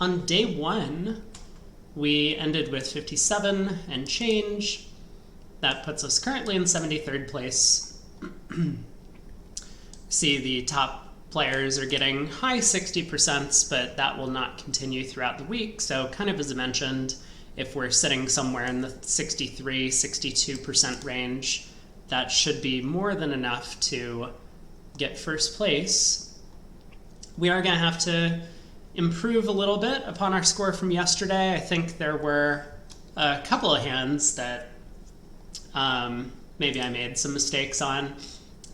On day one, we ended with 57 and change. That puts us currently in 73rd place. See, the top players are getting high 60%, but that will not continue throughout the week. So kind of as I mentioned, if we're sitting somewhere in the 63, 62% range, that should be more than enough to get first place. We are going to have to improve a little bit upon our score from yesterday. I think there were a couple of hands that maybe I made some mistakes on.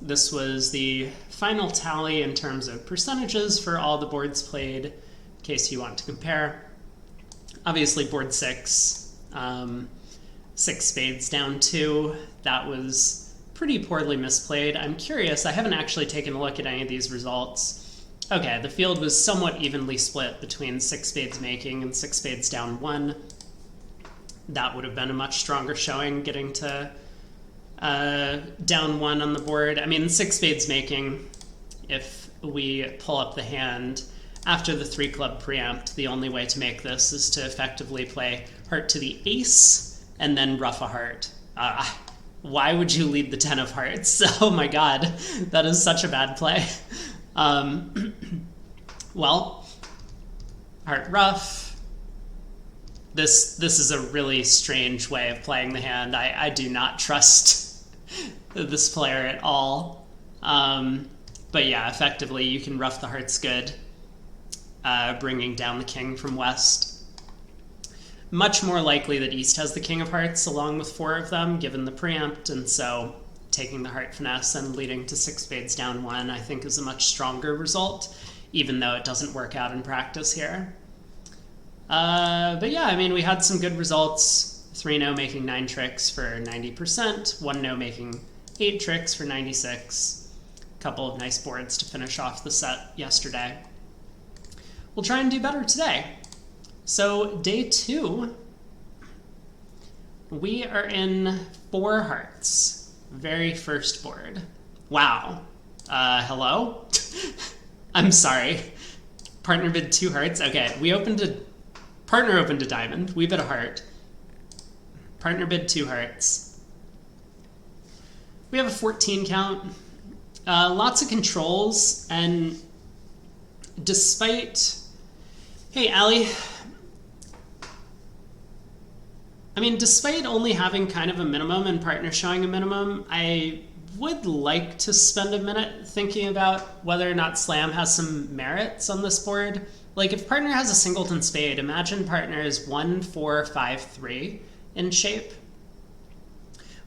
This was the final tally in terms of percentages for all the boards played, in case you want to compare. Obviously, board 6, 6 spades down 2, that was pretty poorly misplayed. I'm curious, I haven't actually taken a look at any of these results. Okay, the field was somewhat evenly split between 6 spades making and 6 spades down 1. That would have been a much stronger showing, getting to down 1 on the board. I mean, 6 spades making, if we pull up the hand after the 3 club preempt, the only way to make this is to effectively play heart to the ace and then ruff a heart. Why would you lead the 10 of hearts? Oh my god, that is such a bad play. Well, heart ruff. This is a really strange way of playing the hand. I do not trust this player at all. But yeah, effectively you can ruff the hearts good, bringing down the king from west. Much more likely that east has the king of hearts along with 4 of them, given the preempt, and so taking the heart finesse and leading to 6 spades down 1, I think is a much stronger result, even though it doesn't work out in practice here. But yeah, I mean, we had some good results. 3 no making 9 tricks for 90%, 1 no making 8 tricks for 96. A couple of nice boards to finish off the set yesterday. We'll try and do better today. So day 2, we are in 4 hearts. Very first board. Wow. Hello? I'm sorry. Partner bid 2 hearts. Okay, partner opened a diamond. We bid a heart. Partner bid 2 hearts. We have a 14 count. Lots of controls, and despite... Hey, Allie. I mean, despite only having kind of a minimum and partner showing a minimum, I would like to spend a minute thinking about whether or not slam has some merits on this board. Like, if partner has a singleton spade, imagine partner is 1, 4, 5, 3 in shape.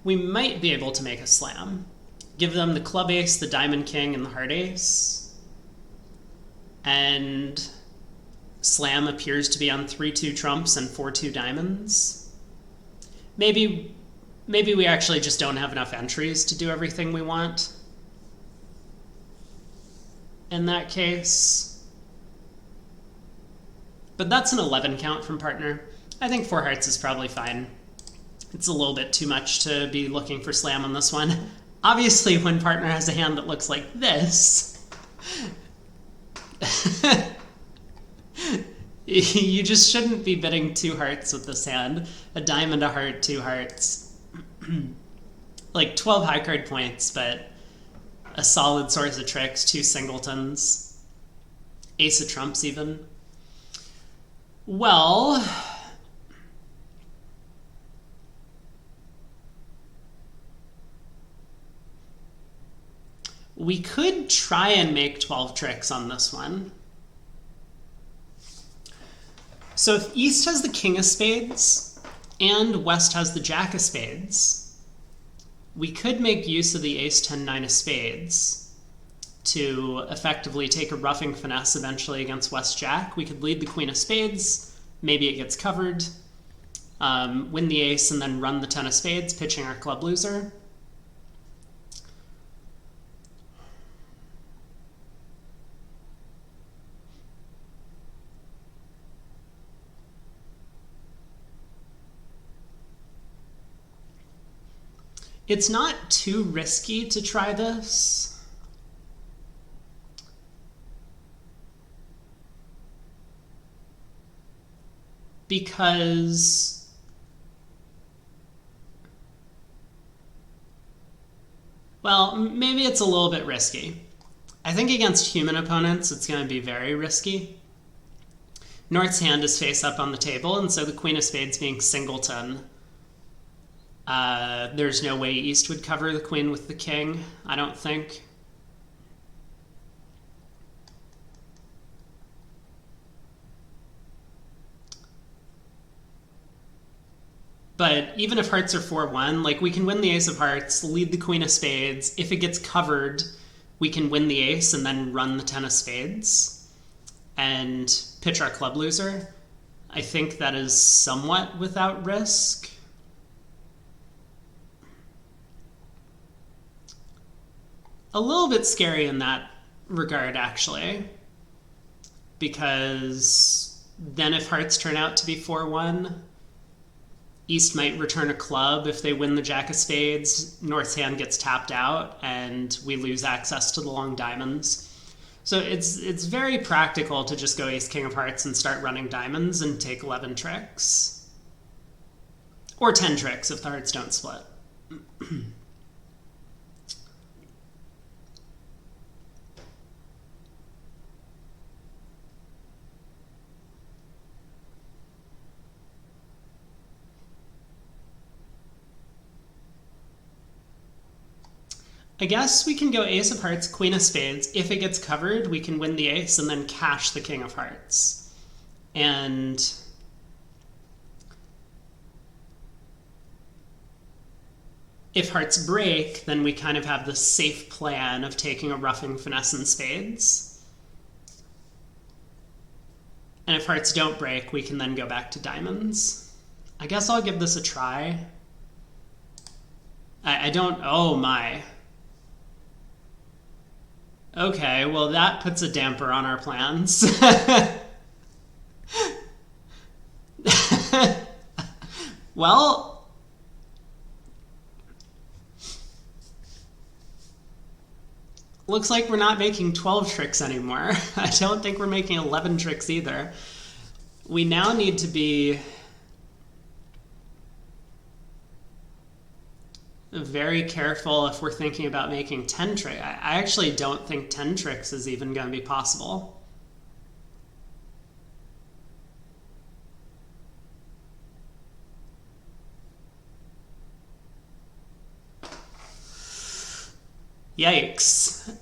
We might be able to make a slam. Give them the club ace, the diamond king, and the heart ace. And slam appears to be on 3-2 trumps and 4-2 diamonds. Maybe we actually just don't have enough entries to do everything we want. In that case. But that's an 11 count from partner. I think 4 hearts is probably fine. It's a little bit too much to be looking for slam on this one. Obviously, when partner has a hand that looks like this, you just shouldn't be bidding 2 hearts with this hand. A diamond, a heart, 2 hearts. Like 12 high card points, but a solid source of tricks, 2 singletons, ace of trumps even. Well, we could try and make 12 tricks on this one. So if east has the king of spades and west has the jack of spades, we could make use of the ace 10 9 of spades to effectively take a roughing finesse eventually against west jack. We could lead the queen of spades, maybe it gets covered, win the ace, and then run the 10 of spades, pitching our club loser. It's not too risky to try this. because well, maybe it's a little bit risky. I think against human opponents, it's going to be very risky. North's hand is face up on the table, and so the Queen of Spades being singleton, there's no way East would cover the Queen with the King, I don't think. But even if hearts are 4-1, like, we can win the Ace of Hearts, lead the Queen of Spades. If it gets covered, we can win the Ace and then run the 10 of Spades and pitch our club loser. I think that is somewhat without risk. A little bit scary in that regard, actually, because then if hearts turn out to be 4-1, East might return a club. If they win the Jack of Spades, North's hand gets tapped out, and we lose access to the long diamonds. So it's very practical to just go Ace King of Hearts and start running diamonds and take 11 tricks. Or 10 tricks if the hearts don't split. I guess we can go Ace of Hearts, Queen of Spades. If it gets covered, we can win the Ace and then cash the King of Hearts. And if hearts break, then we kind of have the safe plan of taking a ruffing, finesse, and spades. And if hearts don't break, we can then go back to diamonds. I guess I'll give this a try. I don't... Oh, my. Okay, well, that puts a damper on our plans. Well, looks like we're not making 12 tricks anymore. I don't think we're making 11 tricks either. We now need to be very careful if we're thinking about making 10 tricks. I actually don't think 10 tricks is even going to be possible. Yikes.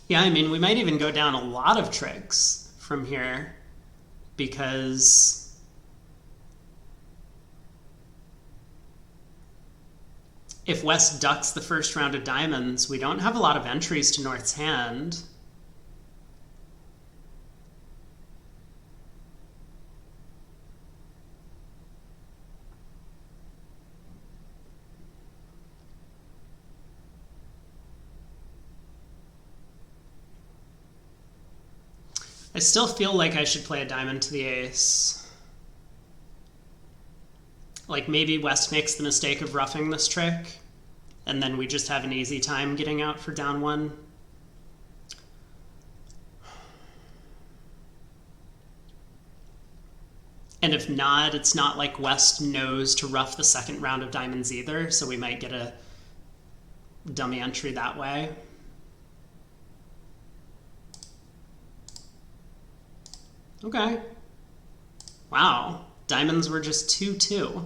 Yeah, I mean, we might even go down a lot of tricks from here, because if West ducks the first round of diamonds, we don't have a lot of entries to North's hand. I still feel like I should play a diamond to the ace. Like, maybe West makes the mistake of roughing this trick, and then we just have an easy time getting out for down one. And if not, it's not like West knows to rough the second round of diamonds either, so we might get a dummy entry that way. Okay. Wow. Diamonds were just 2-2.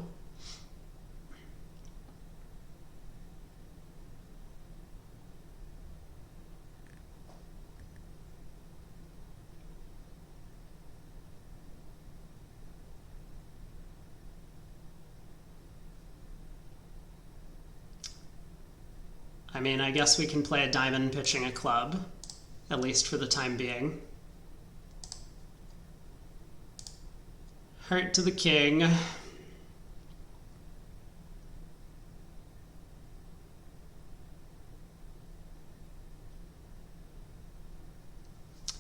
I mean, I guess we can play a diamond pitching a club, at least for the time being. Heart to the king.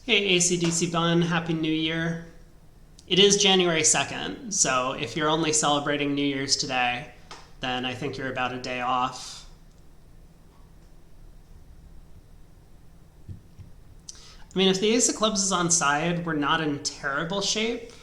Hey, AC/DC Bun, Happy New Year. It is January 2nd, so if you're only celebrating New Year's today, then I think you're about a day off. I mean, if the ace of clubs is on side, we're not in terrible shape.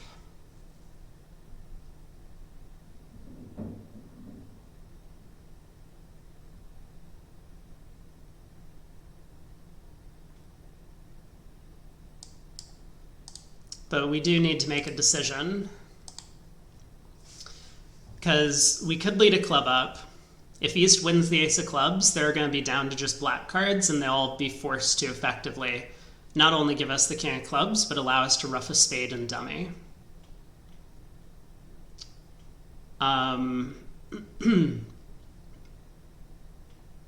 But we do need to make a decision, because we could lead a club up. If East wins the ace of clubs, they're going to be down to just black cards, and they'll be forced to effectively not only give us the king of clubs, but allow us to ruff a spade and dummy.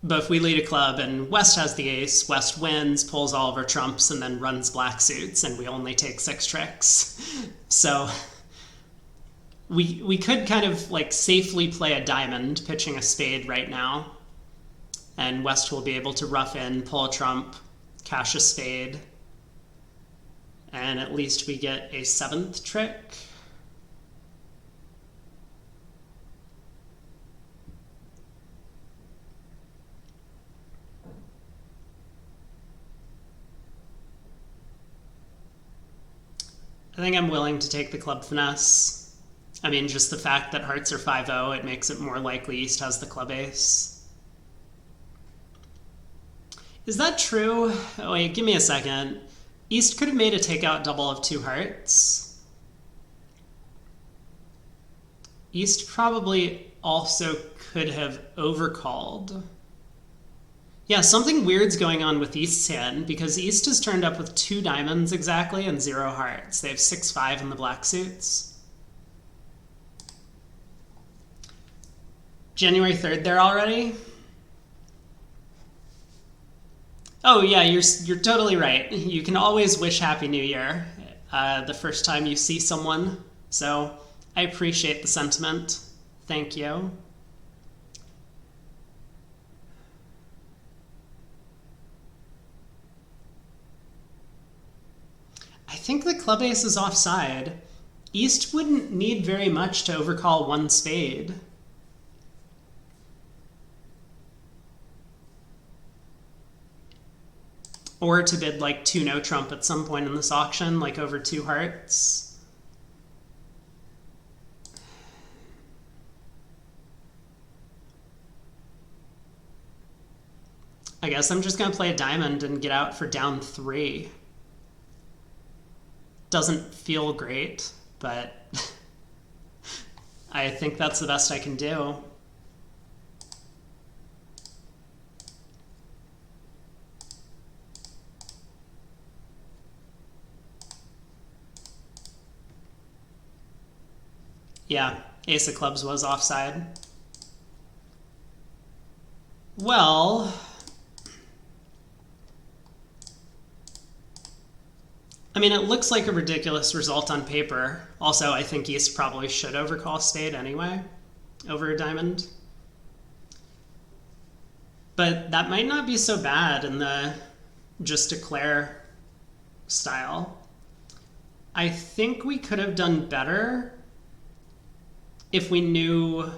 But if we lead a club and West has the ace, West wins, pulls all of our trumps, and then runs black suits, and we only take 6 tricks. So we could kind of like safely play a diamond, pitching a spade right now, and West will be able to ruff in, pull a trump, cash a spade, and at least we get a 7th trick. I think I'm willing to take the club finesse. I mean, just the fact that hearts are 5-0, it makes it more likely East has the club ace. Is that true? Oh, wait, give me a second. East could have made a takeout double of 2 hearts. East probably also could have overcalled. Yeah, something weird's going on with East's hand, because East is turned up with 2 diamonds exactly and 0 hearts. They have 6-5 in the black suits. January 3rd there already? Oh yeah, you're totally right. You can always wish Happy New Year the first time you see someone. So I appreciate the sentiment. Thank you. I think the club ace is offside. East wouldn't need very much to overcall 1 spade. Or to bid like 2 no trump at some point in this auction, like over 2 hearts. I guess I'm just going to play a diamond and get out for down 3. Doesn't feel great, but I think that's the best I can do. Yeah, ace of clubs was offside. Well, I mean, it looks like a ridiculous result on paper. Also, I think East probably should overcall spade anyway, over a diamond. But that might not be so bad in the just declare style. I think we could have done better if we knew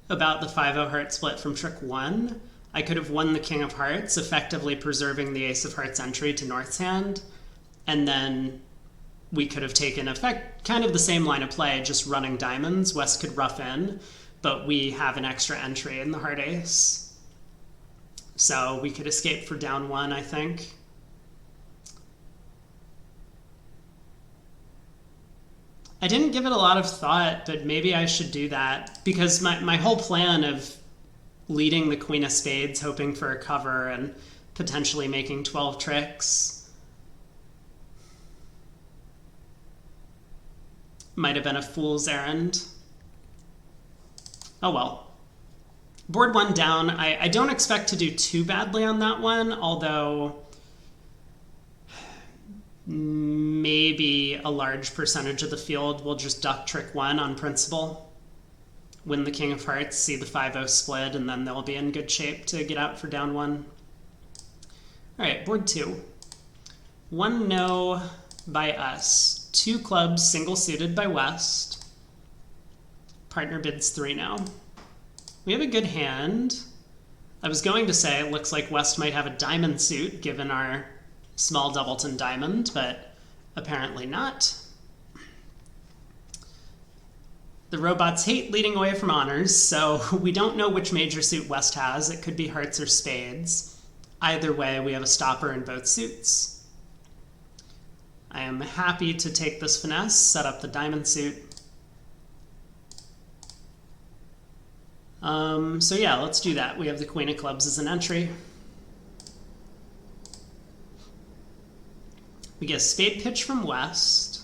about the 5-0 heart split from trick 1. I could have won the king of hearts, effectively preserving the ace of hearts entry to North's hand, and then we could have taken kind of the same line of play, just running diamonds. West could ruff in, but we have an extra entry in the heart ace. So we could escape for down 1, I think. I didn't give it a lot of thought, but maybe I should do that, because my whole plan of leading the queen of spades, hoping for a cover, and potentially making 12 tricks might have been a fool's errand. Oh well. Board 1 down. I don't expect to do too badly on that one, although maybe a large percentage of the field will just duck trick 1 on principle. Win the king of hearts, see the 5-0 split, and then they'll be in good shape to get out for down 1. All right, board 2. 1 no by us. 2 clubs, single suited by West. Partner bids 3 now. We have a good hand. I was going to say it looks like West might have a diamond suit given our small doubleton diamond, but apparently not. The robots hate leading away from honors, so we don't know which major suit West has. It could be hearts or spades. Either way, we have a stopper in both suits. I am happy to take this finesse, set up the diamond suit. So yeah, let's do that. We have the Queen of Clubs as an entry. We get a spade pitch from West.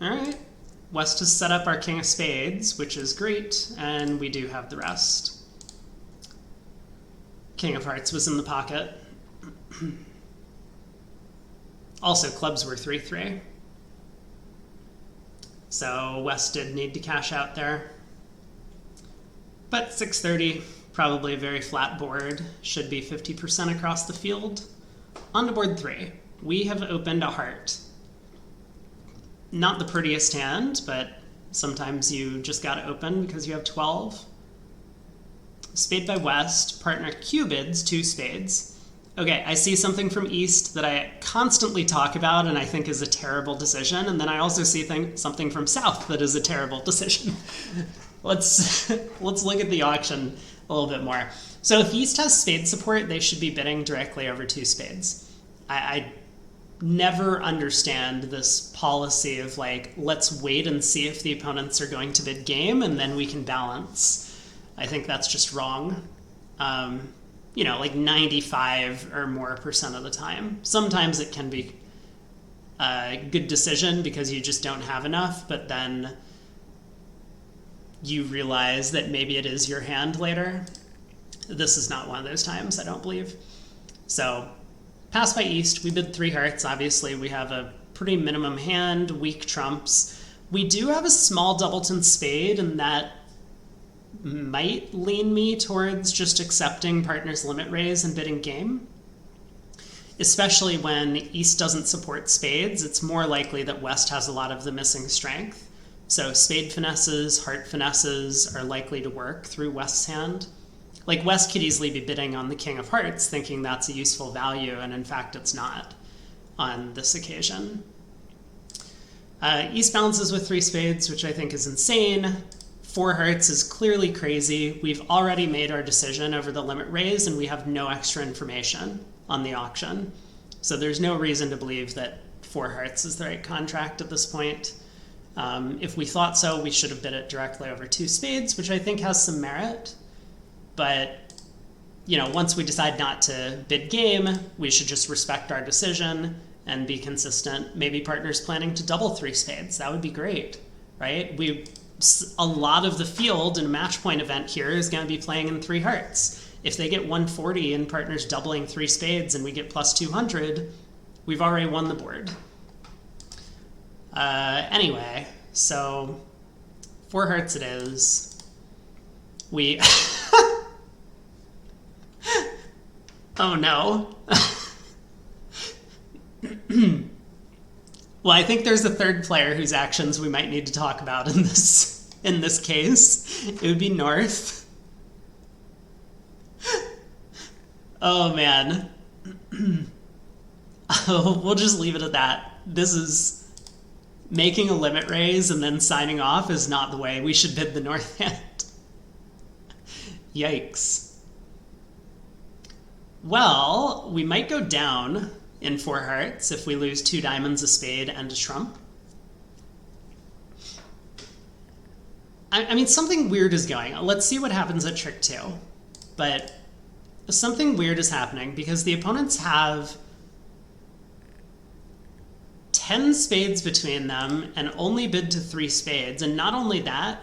All right. West has set up our King of Spades, which is great, and we do have the rest. King of Hearts was in the pocket. Also, clubs were 3-3. So West did need to cash out there. But 630, probably a very flat board, should be 50% across the field. On to board 3, we have opened a heart. Not the prettiest hand, but sometimes you just gotta open because you have 12. Spade by West, partner Q bids 2 spades. Okay, I see something from East that I constantly talk about and I think is a terrible decision, and then I also see something from South that is a terrible decision. Let's look at the auction a little bit more. So if East has spade support, they should be bidding directly over 2 spades. I never understand this policy of like, let's wait and see if the opponents are going to bid game and then we can balance. I think that's just wrong. You know, like 95 or more % of the time. Sometimes it can be a good decision because you just don't have enough, but then you realize that maybe it is your hand later. This is not one of those times, I don't believe. So, pass by East, we bid 3 hearts. Obviously, we have a pretty minimum hand, weak trumps. We do have a small doubleton spade, and that might lean me towards just accepting partner's limit raise and bidding game. Especially when East doesn't support spades, it's more likely that West has a lot of the missing strength. So spade finesses, heart finesses are likely to work through West's hand. Like West could easily be bidding on the King of Hearts, thinking that's a useful value, and in fact it's not on this occasion. East balances with 3 spades, which I think is insane. 4 hearts is clearly crazy. We've already made our decision over the limit raise, and we have no extra information on the auction. So there's no reason to believe that 4 hearts is the right contract at this point. If we thought so, we should have bid it directly over 2 spades, which I think has some merit. But, you know, once we decide not to bid game, we should just respect our decision and be consistent. Maybe partner's planning to double 3 spades. That would be great, right? A lot of the field in a match point event here is going to be playing in 3 hearts. If they get 140 and partner's doubling 3 spades and we get plus 200, we've already won the board. Anyway, so 4 hearts it is. We... Oh no. Well, I think there's a third player whose actions we might need to talk about in this case. It would be North. Oh man. We'll just leave it at that. This is making a limit raise and then signing off is not the way we should bid the North hand. Yikes. Well, we might go down in 4 hearts if we lose 2 diamonds, a spade, and a trump. I mean, something weird is going on. Let's see what happens at trick 2. But something weird is happening because the opponents have 10 spades between them and only bid to 3 spades. And not only that,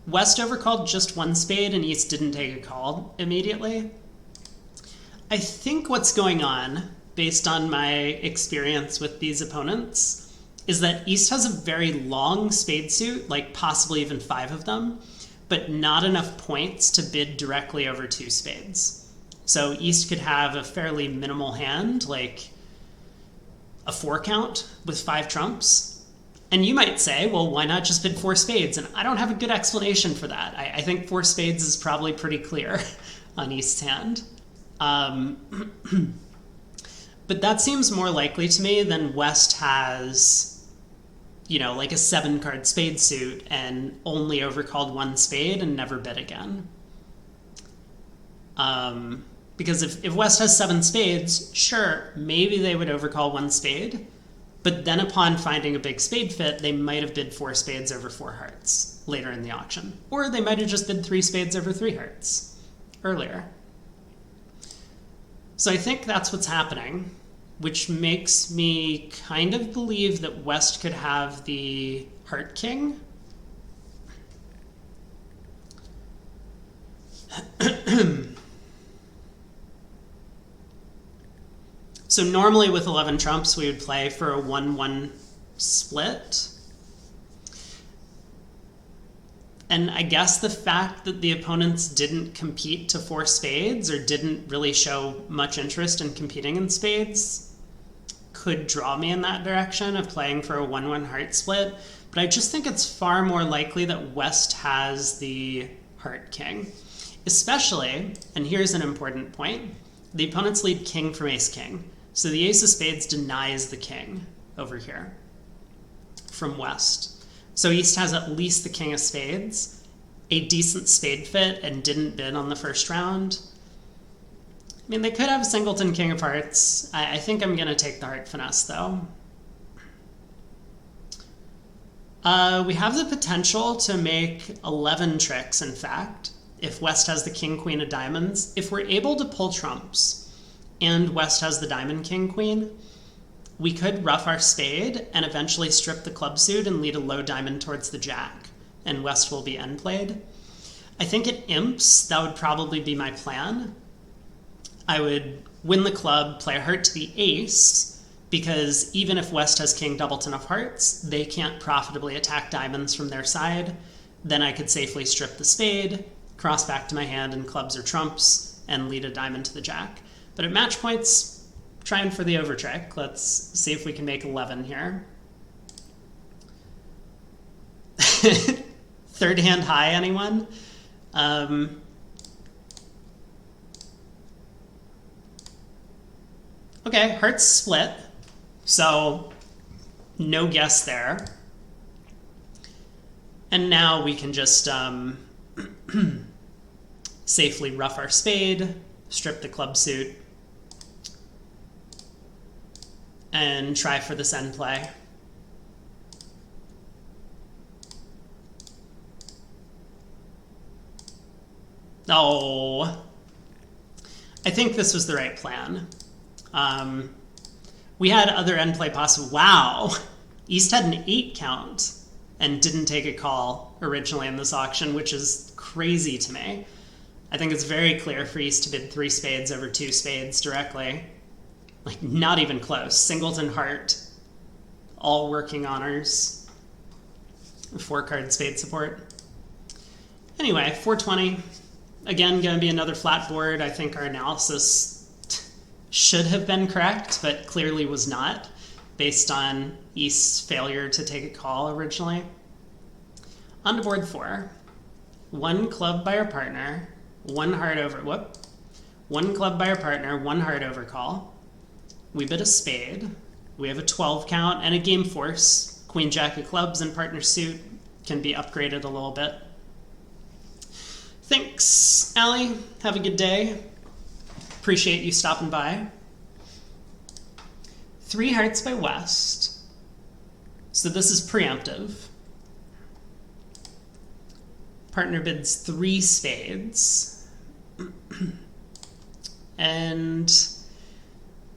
West overcalled just 1 spade and East didn't take a call immediately. I think what's going on, based on my experience with these opponents, is that East has a very long spade suit, like possibly even 5 of them, but not enough points to bid directly over 2 spades. So East could have a fairly minimal hand, like a 4 count with 5 trumps. And you might say, well, why not just bid 4 spades? And I don't have a good explanation for that. I think 4 spades is probably pretty clear on East's hand. But that seems more likely to me than West has, you know, like a 7-card spade suit and only overcalled 1 spade and never bid again. Because if West has 7 spades, sure, maybe they would overcall 1 spade, but then upon finding a big spade fit, they might have bid 4 spades over 4 hearts later in the auction. Or they might have just bid 3 spades over 3 hearts earlier. So I think that's what's happening, which makes me kind of believe that West could have the heart king. So normally with 11 trumps, we would play for a 1-1 split. And I guess the fact that the opponents didn't compete to 4 spades or didn't really show much interest in competing in spades could draw me in that direction of playing for a 1-1 heart split. But I just think it's far more likely that West has the heart king. Especially, and here's an important point, the opponents lead king from ace king. So the ace of spades denies the king over here from West. So East has at least the king of spades, a decent spade fit, and didn't bid on the first round. I mean, they could have a singleton king of hearts. I think I'm going to take the heart finesse, though. We have the potential to make 11 tricks, in fact, if West has the king, queen of diamonds. If we're able to pull trumps and West has the diamond, king, queen, we could ruff our spade and eventually strip the club suit and lead a low diamond towards the jack, and West will be end played. I think at imps, that would probably be my plan. I would win the club, play a heart to the ace, because even if West has king doubleton of hearts, they can't profitably attack diamonds from their side. Then I could safely strip the spade, cross back to my hand in clubs or trumps, and lead a diamond to the jack. But at match points, trying for the over trick. Let's see if we can make 11 here. Third hand high, anyone? Okay, hearts split, so no guess there. And now we can just safely ruff our spade, strip the club suit, and try for this end play. Oh, I think this was the right plan. We had other end play possible. Wow, East had an 8 count and didn't take a call originally in this auction, which is crazy to me. I think it's very clear for East to bid 3 spades over 2 spades directly. Like, not even close. Singleton heart, all working honors, 4-card spade support. Anyway, 420. Again, going to be another flat board. I think our analysis should have been correct, but clearly was not, based on East's failure to take a call originally. On to board 4. 1 club by our partner, 1 heart over, 1 club by our partner, 1 heart over call. We bid a spade. We have a 12 count and a game force. Queen, jack of clubs and partner suit can be upgraded a little bit. Thanks, Allie. Have a good day. Appreciate you stopping by. 3 hearts by West. So this is preemptive. Partner bids 3 spades. And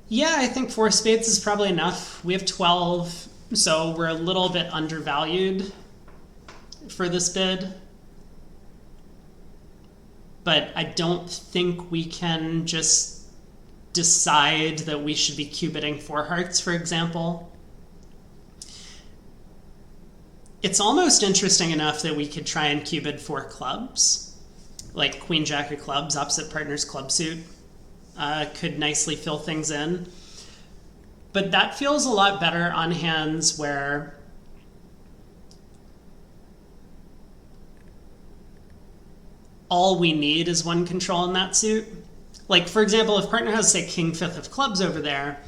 yeah, I think 4 spades is probably enough. We have 12, so we're a little bit undervalued for this bid. But I don't think we can just decide that we should be q-bidding 4 hearts, for example. It's almost interesting enough that we could try and q-bid 4 clubs, like queen, jack of clubs, opposite partner's club suit. could nicely fill things in. But that feels a lot better on hands where all we need is one control in that suit. Like, for example, if partner has, say, king fifth of clubs over there,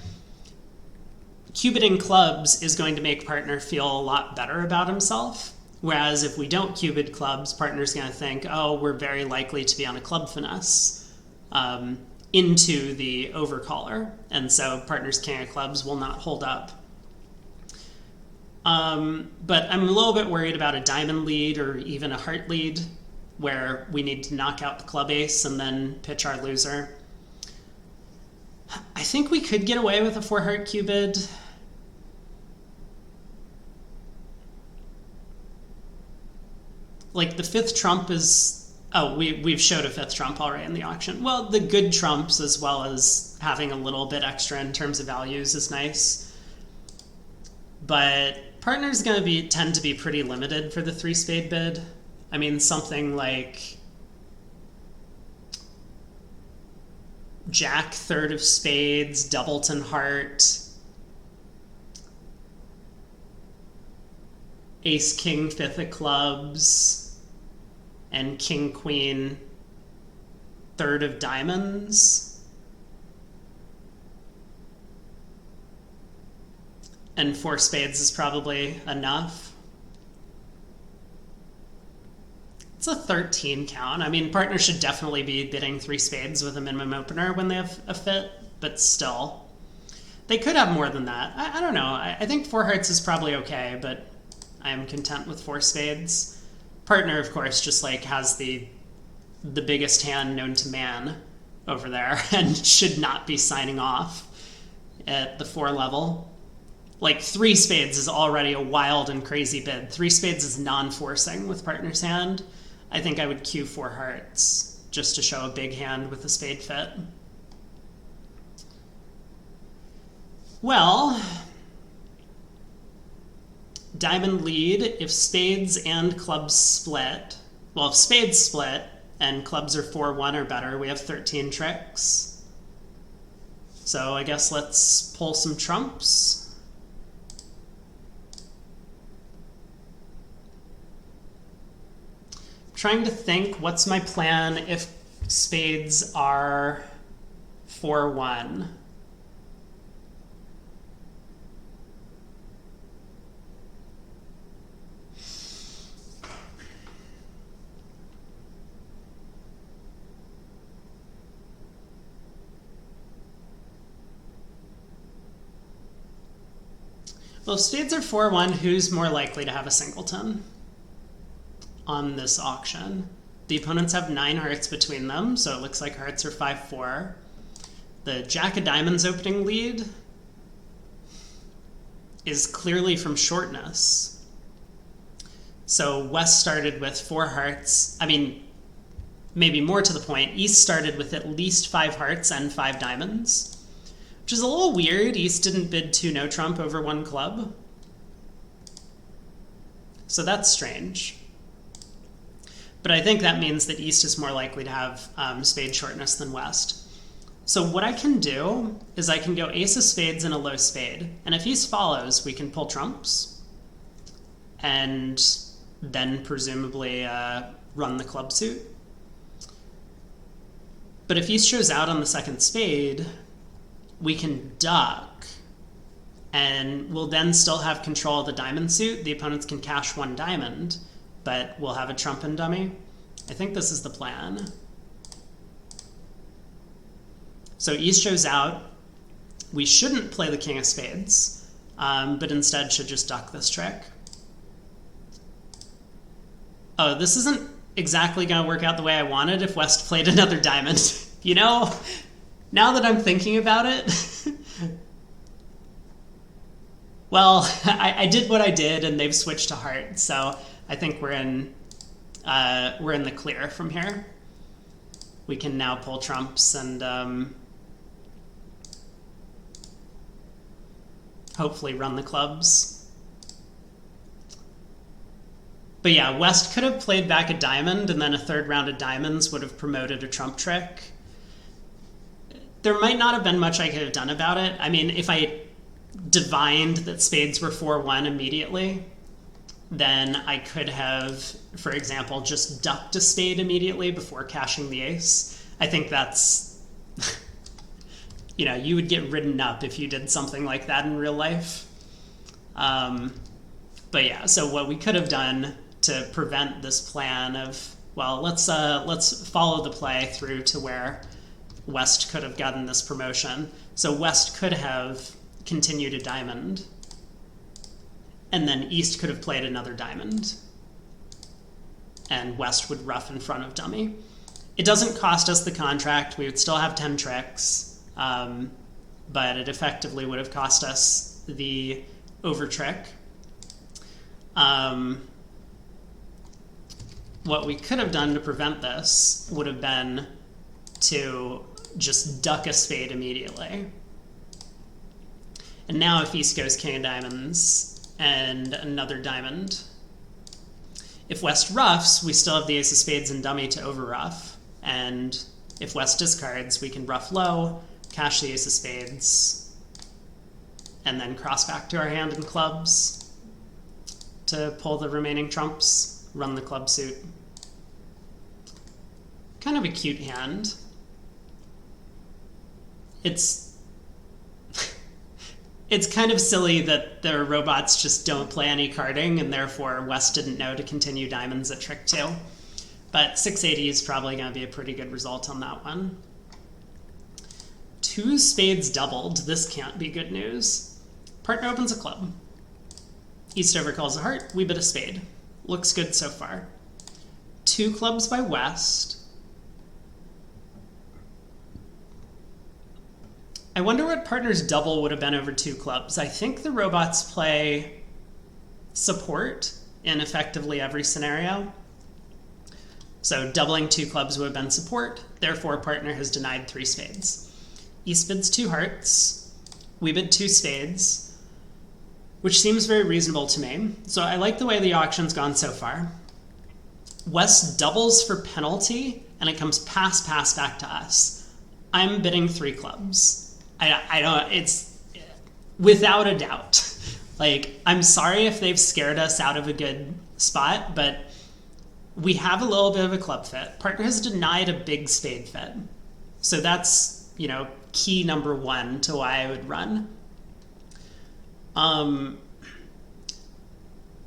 cubiting clubs is going to make partner feel a lot better about himself. Whereas if we don't cubit clubs, partner's going to think, oh, we're very likely to be on a club finesse into the overcaller. And so partner's king of clubs will not hold up. But I'm a little bit worried about a diamond lead or even a heart lead, where we need to knock out the club ace and then pitch our loser. I think we could get away with a 4-heart cubid. Like the fifth trump is... Oh, we've showed a fifth trump already in the auction. Well, the good trumps as well as having a little bit extra in terms of values is nice. But partner's going to tend to be pretty limited for the 3-spade bid. I mean, something like Jack third of spades, doubleton heart, ace king fifth of clubs, and king queen third of diamonds, and 4 spades is probably enough. It's a 13 count. I mean, partner should definitely be bidding 3 spades with a minimum opener when they have a fit, but still. They could have more than that. I don't know. I think 4 hearts is probably okay, but I'm content with 4 spades. Partner, of course, just like has the biggest hand known to man over there and should not be signing off at the 4 level. Like 3 spades is already a wild and crazy bid. 3 spades is non-forcing with partner's hand. I think I would cue 4 hearts just to show a big hand with a spade fit. Well, diamond lead if spades and clubs split. Well, if spades split and clubs are 4-1 or better, we have 13 tricks. So I guess let's pull some trumps. Trying to think, what's my plan if spades are 4-1? Well, if spades are 4-1, who's more likely to have a singleton on this auction? The opponents have 9 hearts between them, so it looks like hearts are 5-4. The jack of diamonds opening lead is clearly from shortness. So West started with 4 hearts. I mean, maybe more to the point, East started with at least 5 hearts and 5 diamonds, which is a little weird. East didn't bid 2 no trump over 1 club. So that's strange. But I think that means that East is more likely to have spade shortness than West. So what I can do is I can go ace of spades and a low spade. And if East follows, we can pull trumps and then presumably run the club suit. But if East shows out on the second spade, we can duck and we'll then still have control of the diamond suit. The opponents can cash 1 diamond, but we'll have a trump and dummy. I think this is the plan. So East shows out. We shouldn't play the king of spades, but instead should just duck this trick. Oh, this isn't exactly going to work out the way I wanted if West played another diamond. You know, now that I'm thinking about it, well, I did what I did and they've switched to heart, so I think we're in the clear from here. We can now pull trumps and hopefully run the clubs. But yeah, West could have played back a diamond and then a third round of diamonds would have promoted a trump trick. there might not have been much I could have done about it. I mean, if I divined that spades were 4-1 immediately, then I could have, for example, just ducked a spade immediately before cashing the ace. I think that's, you would get ridden up if you did something like that in real life. But yeah, so what we could have done to prevent this plan of, well, let's follow the play through to where West could have gotten this promotion. So West could have continued a diamond, and then East could have played another diamond, and West would ruff in front of dummy. It doesn't cost us the contract. We would still have 10 tricks, but it effectively would have cost us the over trick. What we could have done to prevent this would have been to just duck a spade immediately. And now if East goes king of diamonds and another diamond, if West ruffs, we still have the ace of spades and dummy to over ruff. And if West discards, we can ruff low, cash the ace of spades, and then cross back to our hand in clubs to pull the remaining trumps, run the club suit. Kind of a cute hand. It's kind of silly that the robots just don't play any carding, and therefore West didn't know to continue diamonds at trick 2. But 680 is probably going to be a pretty good result on that one. 2 spades doubled. This can't be good news. Partner opens a club. East overcalls a heart. We bid a spade. Looks good so far. 2 clubs by West. I wonder what partner's double would have been over 2 clubs. I think the robots play support in effectively every scenario. So doubling 2 clubs would have been support. Therefore, partner has denied 3 spades. East bids 2 hearts. We bid 2 spades, which seems very reasonable to me. So I like the way the auction's gone so far. West doubles for penalty, and it comes pass back to us. I'm bidding 3 clubs. I don't, it's without a doubt. Like, I'm sorry if they've scared us out of a good spot, but we have a little bit of a club fit. Partner has denied a big spade fit. So that's, key number 1 to why I would run.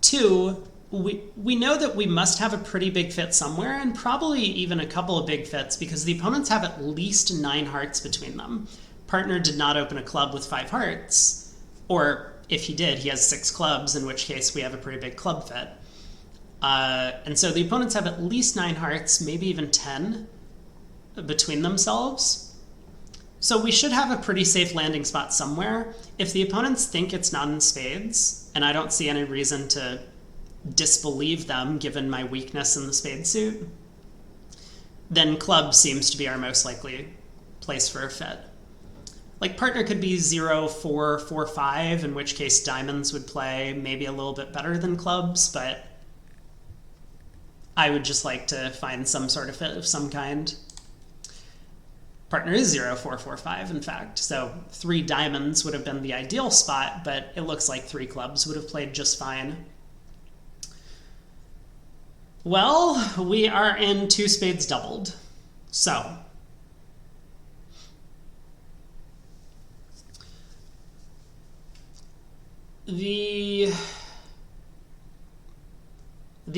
2, we know that we must have a pretty big fit somewhere, and probably even a couple of big fits, because the opponents have at least 9 hearts between them. Partner did not open a club with 5 hearts, or if he did, he has 6 clubs, in which case we have a pretty big club fit. And so the opponents have at least 9 hearts, maybe even 10 between themselves. So we should have a pretty safe landing spot somewhere. If the opponents think it's not in spades, and I don't see any reason to disbelieve them given my weakness in the spade suit, then club seems to be our most likely place for a fit. Like, partner could be 0-4, 4-5, in which case diamonds would play maybe a little bit better than clubs, but I would just like to find some sort of fit of some kind. Partner is 0-4, 4-5, in fact, so 3 diamonds would have been the ideal spot, but it looks like 3 clubs would have played just fine. Well, we are in 2 spades doubled, so the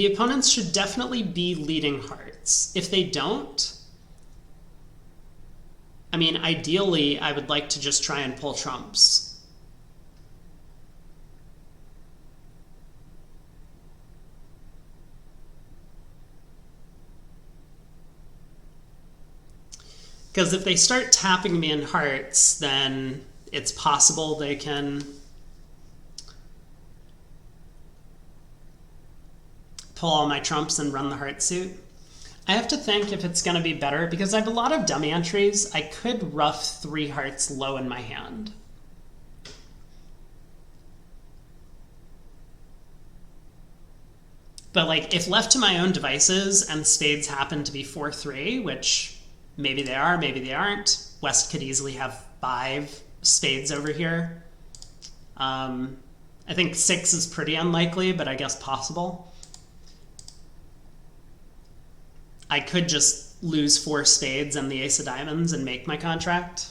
opponents should definitely be leading hearts. If they don't, I mean, ideally, I would like to just try and pull trumps. Because if they start tapping me in hearts, then it's possible they can pull all my trumps and run the heart suit. I have to think if it's going to be better, because I have a lot of dummy entries. I could ruff 3 hearts low in my hand. But like, if left to my own devices and spades happen to be 4-3, which maybe they are, maybe they aren't, West could easily have 5 spades over here. I think 6 is pretty unlikely, but I guess possible. I could just lose 4 spades and the ace of diamonds and make my contract.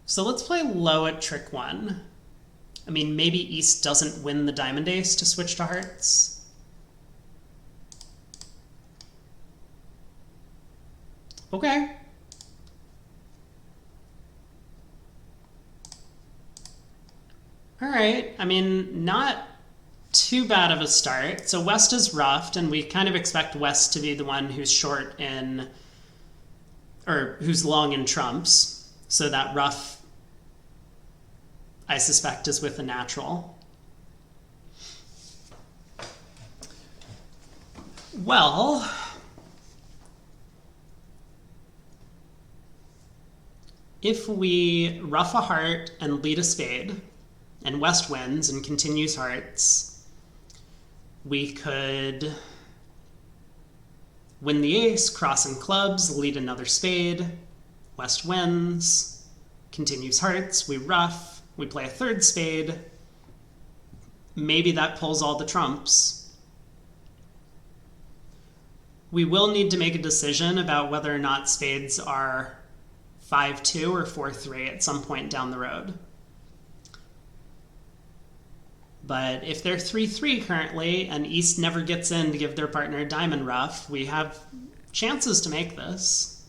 So let's play low at trick 1. I mean, maybe East doesn't win the diamond ace to switch to hearts. Okay. All right. I mean, not too bad of a start. So West is roughed, and we kind of expect West to be the one who's short in, or who's long in trumps. So that rough, I suspect, is with a natural. Well, if we ruff a heart and lead a spade, and West wins and continues hearts, we could win the ace, crossing clubs, lead another spade, West wins, continues hearts, we ruff, we play a third spade, maybe that pulls all the trumps. We will need to make a decision about whether or not spades are 5-2 or 4-3 at some point down the road. But if they're 3-3 currently, and East never gets in to give their partner a diamond ruff, we have chances to make this.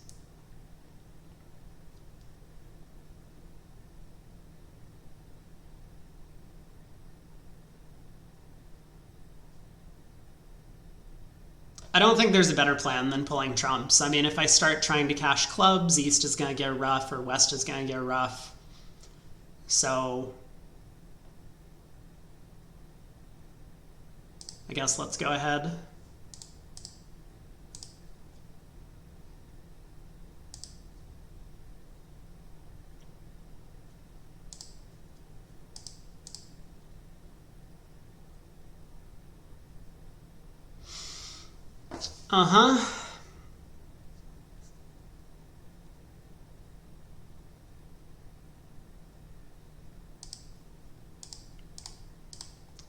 I don't think there's a better plan than pulling trumps. I mean, if I start trying to cash clubs, East is going to get a ruff, or West is going to get a ruff. So I guess let's go ahead.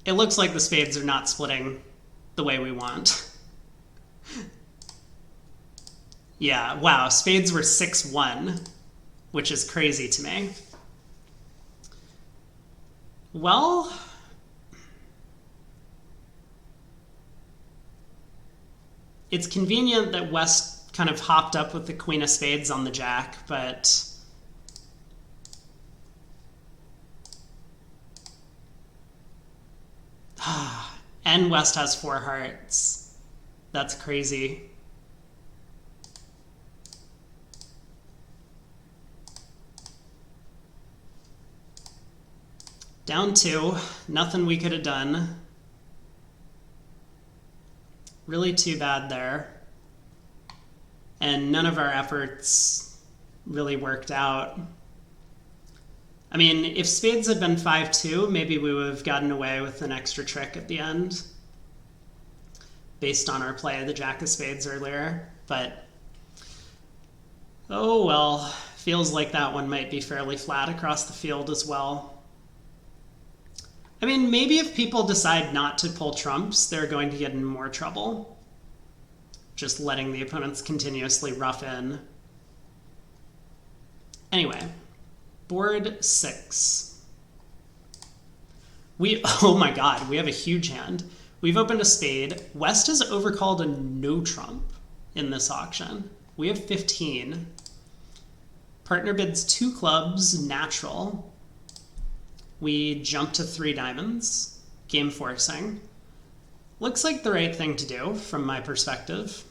It looks like the spades are not splitting the way we want. Yeah, wow, spades were 6-1, which is crazy to me. Well, it's convenient that West kind of hopped up with the queen of spades on the jack, but and West has 4 hearts. That's crazy. Down 2, nothing we could have done. Really too bad there. And none of our efforts really worked out. I mean, if spades had been 5-2, maybe we would have gotten away with an extra trick at the end, based on our play of the jack of spades earlier. But, oh well, feels like that one might be fairly flat across the field as well. I mean, maybe if people decide not to pull trumps, they're going to get in more trouble. Just letting the opponents continuously rough in. Anyway, board 6. Oh my god, we have a huge hand. We've opened a spade. West has overcalled a no trump in this auction. We have 15. Partner bids 2 clubs, natural. We jump to 3 diamonds, game forcing. Looks like the right thing to do from my perspective.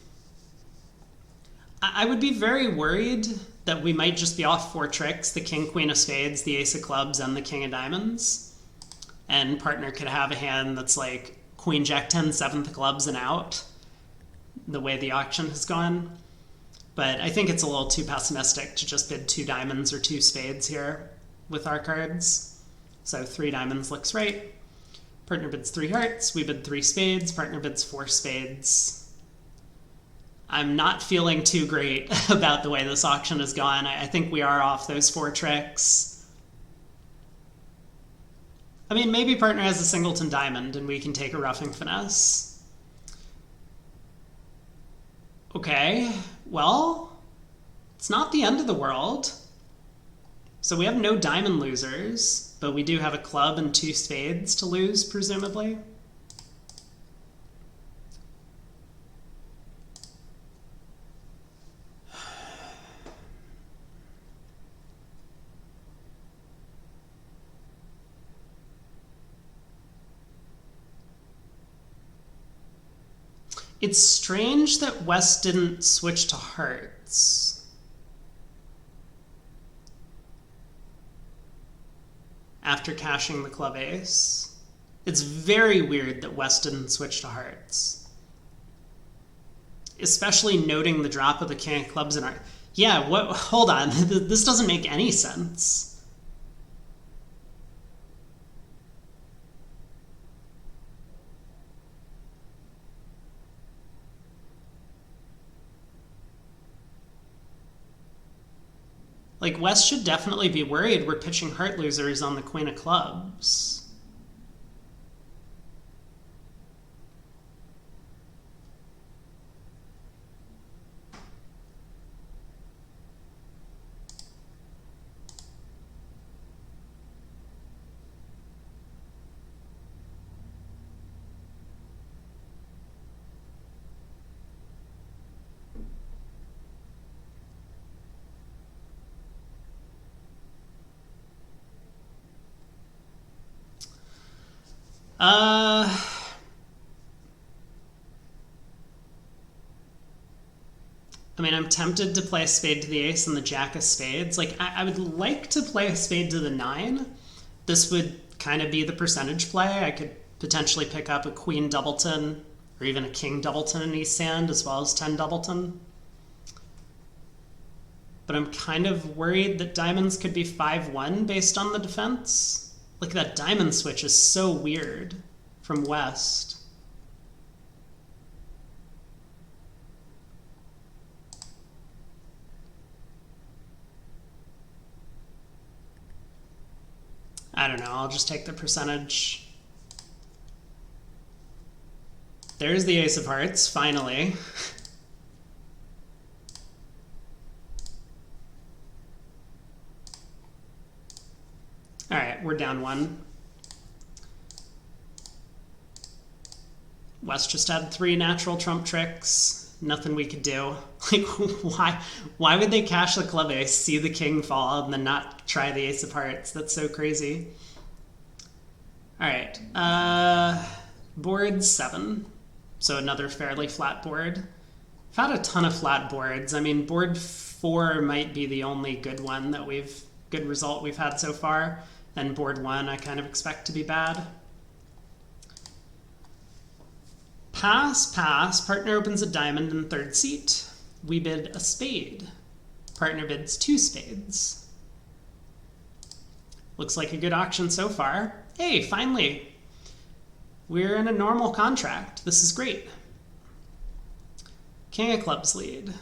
I would be very worried that we might just be off 4 tricks, the king, queen of spades, the ace of clubs, and the king of diamonds. And partner could have a hand that's like queen, jack, 10, 7th of clubs and out, the way the auction has gone. But I think it's a little too pessimistic to just bid 2 diamonds or 2 spades here with our cards. So 3 diamonds looks right. Partner bids 3 hearts, we bid 3 spades, partner bids 4 spades. I'm not feeling too great about the way this auction has gone. I think we are off those 4 tricks. I mean, maybe partner has a singleton diamond and we can take a roughing finesse. Okay, well, it's not the end of the world. So we have no diamond losers, but we do have a club and 2 spades to lose, presumably. It's strange that West didn't switch to hearts. After cashing the club ace. It's very weird that West didn't switch to hearts. Especially noting the drop of the king of clubs in our... Yeah, what? Hold on. This doesn't make any sense. Like, West should definitely be worried we're pitching heart losers on the queen of clubs. I mean, I'm tempted to play a spade to the ace and the jack of spades. Like, I would like to play a spade to the 9. This would kind of be the percentage play. I could potentially pick up a queen doubleton or even a king doubleton in East Hand as well as 10 doubleton. But I'm kind of worried that diamonds could be 5-1 based on the defense. Like, that diamond switch is so weird from West. I don't know, I'll just take the percentage. There's the ace of hearts, finally. All right, we're down 1. West just had 3 natural trump tricks. Nothing we could do. Like, why would they cash the club ace, see the king fall, and then not try the ace of hearts? That's so crazy. All right, board 7. So another fairly flat board. I've had a ton of flat boards. I mean, board 4 might be the only good one that good result we've had so far. And board 1 I kind of expect to be bad. Pass, pass. Partner opens a diamond in 3rd seat. We bid a spade. Partner bids 2 spades. Looks like a good auction so far. Hey, finally. We're in a normal contract. This is great. King of clubs lead.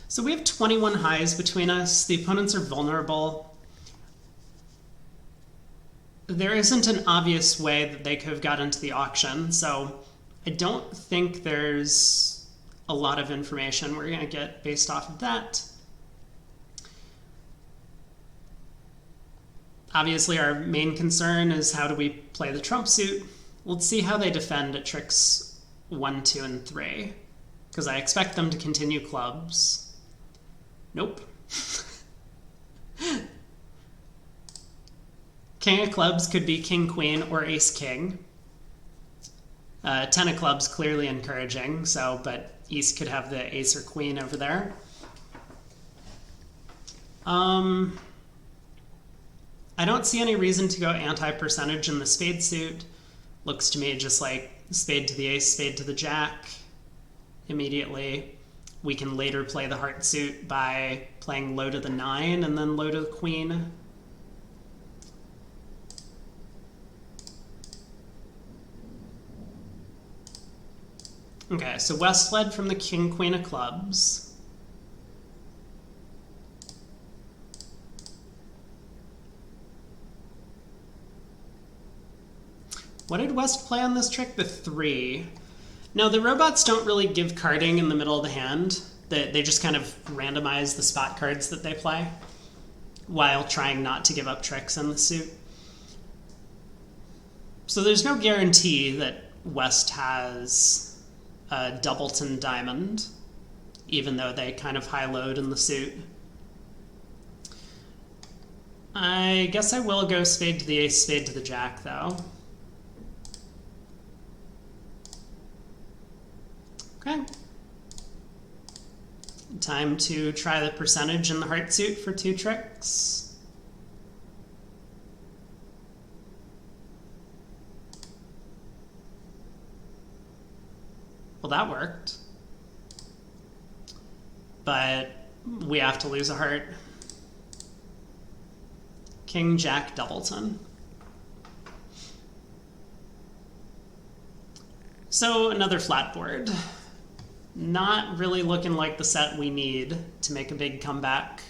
So we have 21 highs between us. The opponents are vulnerable. There isn't an obvious way that they could have got into the auction, so I don't think there's a lot of information we're going to get based off of that. Obviously, our main concern is how do we play the trump suit. Let's see how they defend at tricks 1, 2, and 3, because I expect them to continue clubs. Nope. King of clubs could be king, queen, or ace, king. 10 of clubs clearly encouraging, so, but East could have the ace or queen over there. I don't see any reason to go anti-percentage in the spade suit. Looks to me just like spade to the ace, spade to the jack immediately. we can later play the heart suit by playing low to the 9 and then low to the queen. Okay, so West led from the king, queen of clubs. What did West play on this trick? The 3. No, the robots don't really give carding in the middle of the hand. They just kind of randomize the spot cards that they play while trying not to give up tricks in the suit. So there's no guarantee that West has a doubleton diamond, even though they kind of high-load in the suit. I guess I will go spade to the ace, spade to the jack, though. Okay. Time to try the percentage in the heart suit for 2 tricks. Well, that worked. But we have to lose a heart. King, jack, doubleton. So another flat board. Not really looking like the set we need to make a big comeback.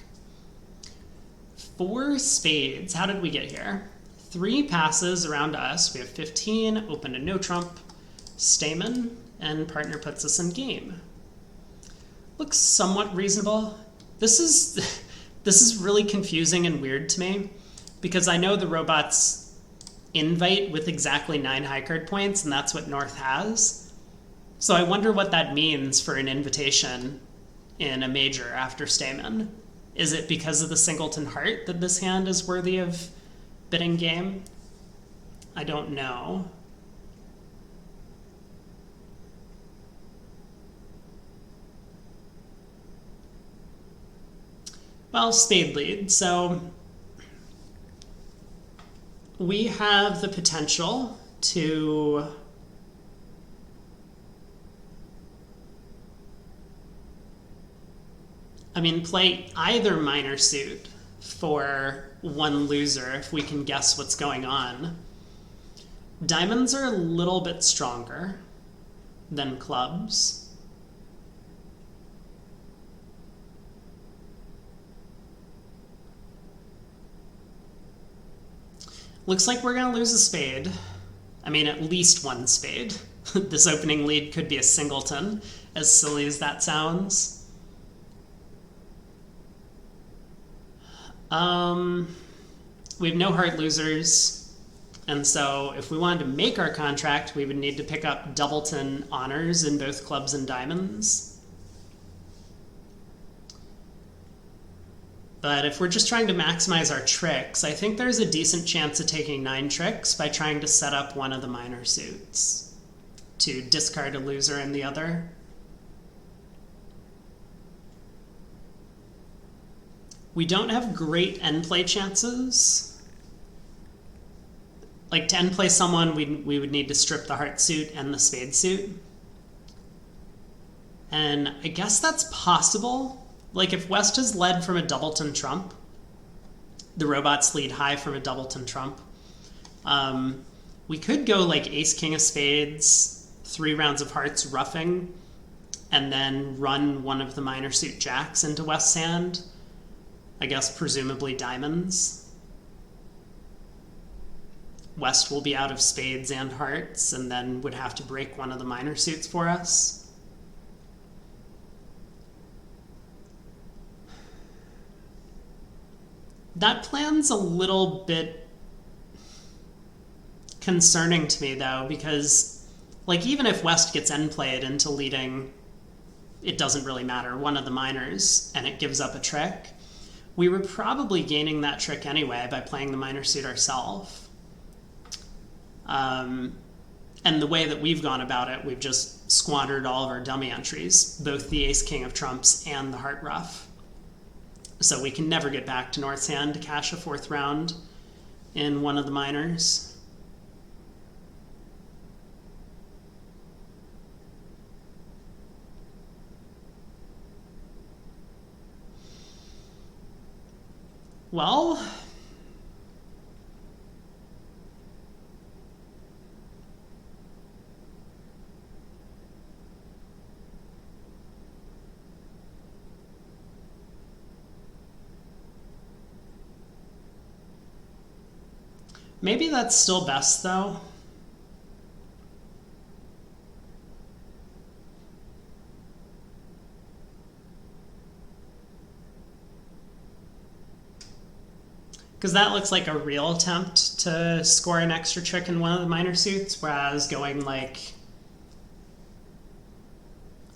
4 spades. How did we get here? 3 passes around us. We have 15, open to no trump, stamen, and partner puts us in game. Looks somewhat reasonable. This is really confusing and weird to me because I know the robots invite with exactly 9 high card points, and that's what North has. So I wonder what that means for an invitation in a major after stamen. Is it because of the singleton heart that this hand is worthy of bidding game? I don't know. Well, spade lead, so we have the potential to play either minor suit for 1 loser if we can guess what's going on. Diamonds are a little bit stronger than clubs. Looks like we're going to lose a spade. I mean, at least 1 spade. This opening lead could be a singleton, as silly as that sounds. We have no heart losers, and so if we wanted to make our contract, we would need to pick up doubleton honors in both clubs and diamonds. But if we're just trying to maximize our tricks, I think there's a decent chance of taking 9 tricks by trying to set up one of the minor suits to discard a loser in the other. We don't have great end play chances. Like, to end play someone, we would need to strip the heart suit and the spade suit. And I guess that's possible. Like, if West has led from a doubleton trump, the robots lead high from a doubleton trump. We could go like ace, king of spades, 3 rounds of hearts roughing, and then run one of the minor suit jacks into West's hand. I guess presumably diamonds. West will be out of spades and hearts, and then would have to break one of the minor suits for us. That plan's a little bit concerning to me, though, because, like, even if West gets end played into leading, it doesn't really matter, one of the minors, and it gives up a trick, we were probably gaining that trick anyway by playing the minor suit ourselves. And the way that we've gone about it, we've just squandered all of our dummy entries, both the ace, king of trumps and the heart ruff. So we can never get back to North's hand to cash a 4th round in one of the minors. Well, maybe that's still best, though. Because that looks like a real attempt to score an extra trick in one of the minor suits, whereas going like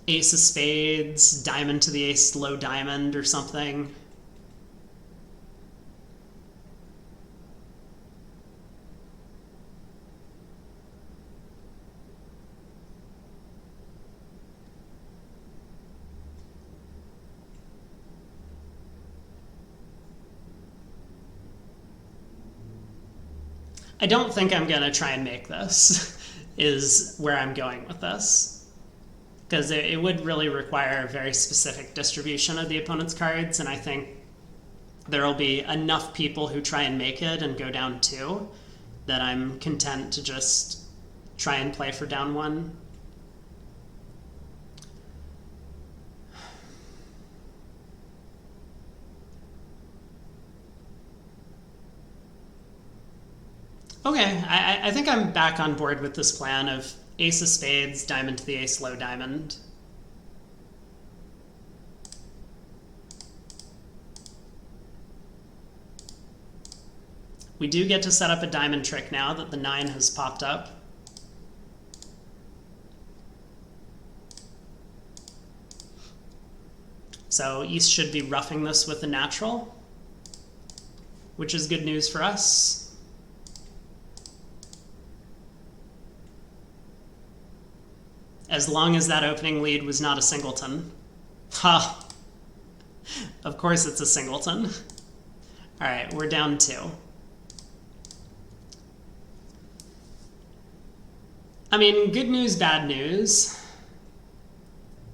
ace of spades, diamond to the ace, low diamond or something. I don't think I'm going to try and make this, is where I'm going with this. Because it would really require a very specific distribution of the opponent's cards, and I think there will be enough people who try and make it and go down 2 that I'm content to just try and play for down 1. Okay, I think I'm back on board with this plan of ace of spades, diamond to the ace, low diamond. We do get to set up a diamond trick now that the 9 has popped up. So East should be roughing this with the natural, which is good news for us. As long as that opening lead was not a singleton. Ha! Of course it's a singleton. All right, we're down 2. I mean, good news, bad news.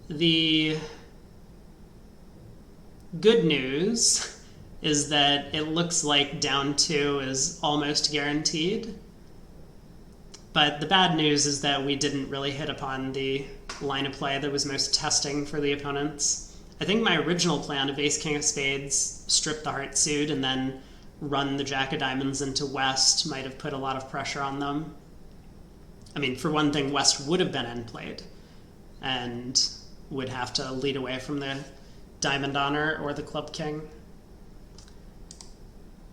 The good news is that it looks like down 2 is almost guaranteed. But the bad news is that we didn't really hit upon the line of play that was most testing for the opponents. I think my original plan of ace king of spades, strip the heart suit, and then run the jack of diamonds into West might have put a lot of pressure on them. I mean, for one thing, West would have been end played and would have to lead away from the diamond honor or the club king.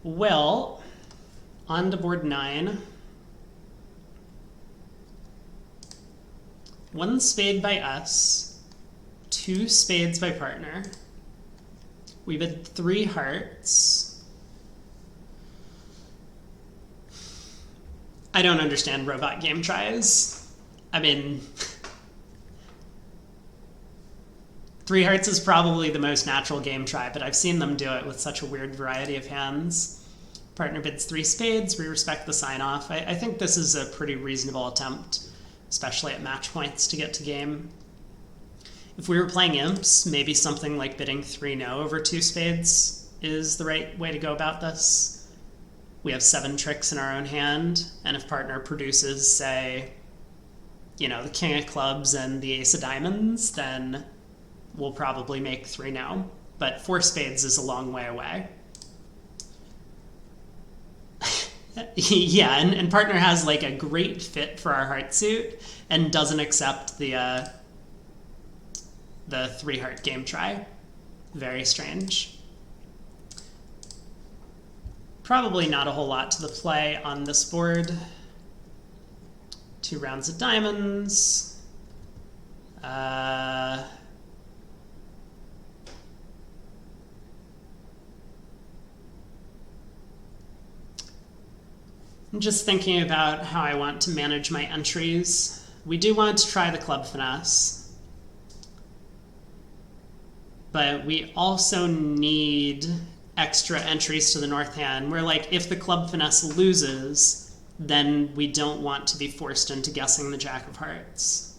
Well, on to board 9. 1 spade by us, 2 spades by partner. We've had 3 hearts. I don't understand robot game tries. I mean, 3 hearts is probably the most natural game try, but I've seen them do it with such a weird variety of hands. Partner bids 3 spades, we respect the sign-off. I think this is a pretty reasonable attempt, especially at match points, to get to game. If we were playing imps, maybe something like bidding 3-no over 2 spades is the right way to go about this. We have 7 tricks in our own hand, and if partner produces, say, the king of clubs and the ace of diamonds, then we'll probably make 3-no. But 4 spades is a long way away. Yeah, and partner has like a great fit for our heart suit and doesn't accept the 3-heart game try. Very strange. Probably not a whole lot to the play on this board. 2 rounds of diamonds. I'm just thinking about how I want to manage my entries. We do want to try the club finesse, but we also need extra entries to the north hand where, like, if the club finesse loses, then we don't want to be forced into guessing the jack of hearts.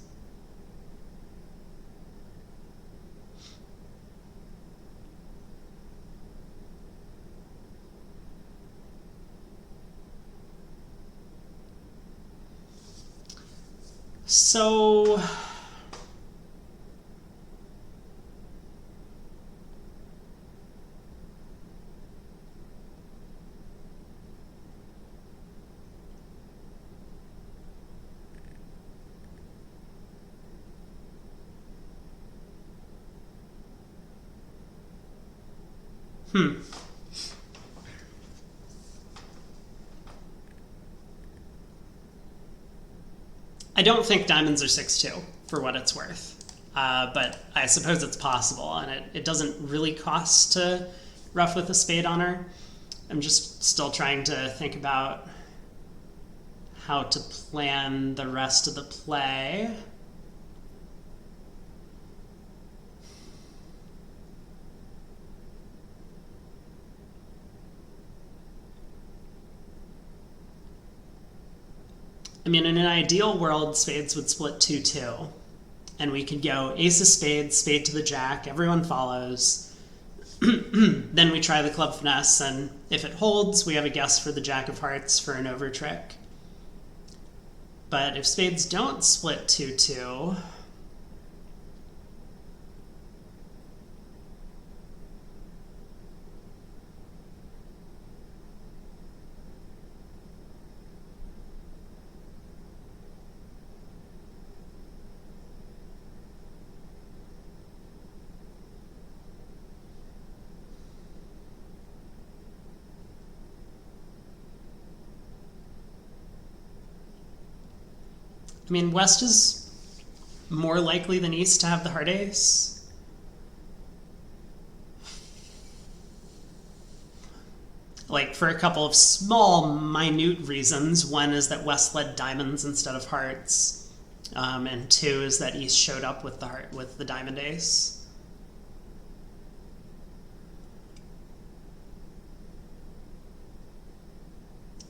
So I don't think diamonds are 6-2, for what it's worth. But I suppose it's possible, and it doesn't really cost to ruff with a spade on her. I'm just still trying to think about how to plan the rest of the play. I mean, in an ideal world, spades would split 2-2. And we could go ace of spades, spade to the jack, everyone follows. Then we try the club finesse, and if it holds, we have a guess for the jack of hearts for an over trick. But if spades don't split 2-2, I mean, West is more likely than East to have the heart ace. Like, for a couple of small, minute reasons. One is that West led diamonds instead of hearts. And two is that East showed up with the diamond ace.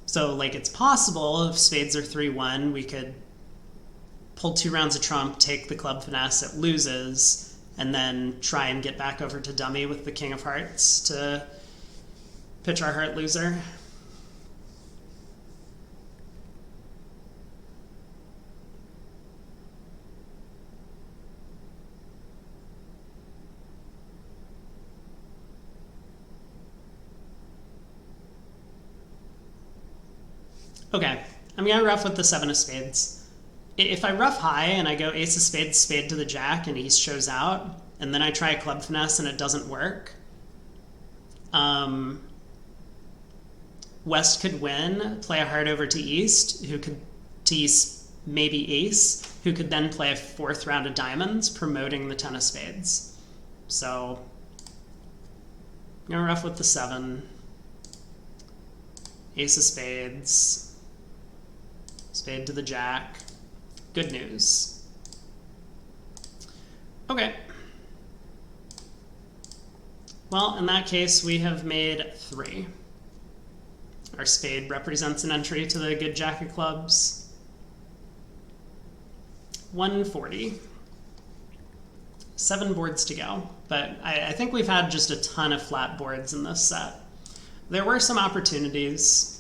So, like, it's possible if spades are 3-1, we could pull 2 rounds of trump, take the club finesse, it loses, and then try and get back over to dummy with the king of hearts to pitch our heart loser. Okay, I'm gonna ruff with the 7 of spades. If I ruff high and I go ace of spades, spade to the jack, and East shows out, and then I try a club finesse and it doesn't work, West could win, play a heart over to East, maybe ace, who could then play a 4th round of diamonds, promoting the 10 of spades. So I'm gonna ruff with the 7, ace of spades, spade to the jack. Good news. Okay. Well, in that case, we have made 3. Our spade represents an entry to the good jack of clubs. 140. 7 boards to go, but I think we've had just a ton of flat boards in this set. There were some opportunities.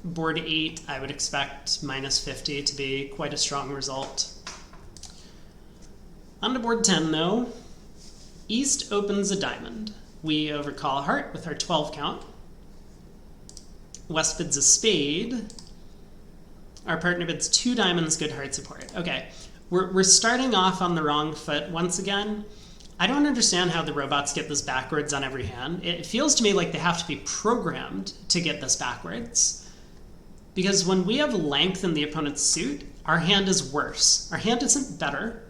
Board 8, I would expect -50 to be quite a strong result. On to board 10, though. East opens a diamond. We overcall a heart with our 12 count. West bids a spade. Our partner bids 2 diamonds, good heart support. Okay, we're starting off on the wrong foot once again. I don't understand how the robots get this backwards on every hand. It feels to me like they have to be programmed to get this backwards. Because when we have length in the opponent's suit, our hand is worse. Our hand isn't better,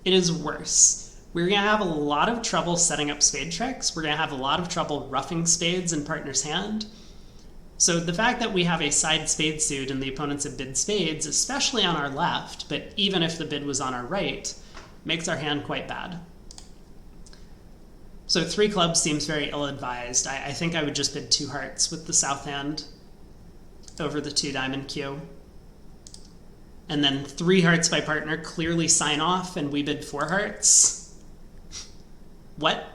it is worse. We're gonna have a lot of trouble setting up spade tricks. We're gonna have a lot of trouble roughing spades in partner's hand. So the fact that we have a side spade suit and the opponent's a bid spades, especially on our left, but even if the bid was on our right, makes our hand quite bad. So 3 clubs seems very ill-advised. I think I would just bid 2 hearts with the south hand over the 2 diamond cue. And then 3 hearts by partner clearly sign off, and we bid 4 hearts. What?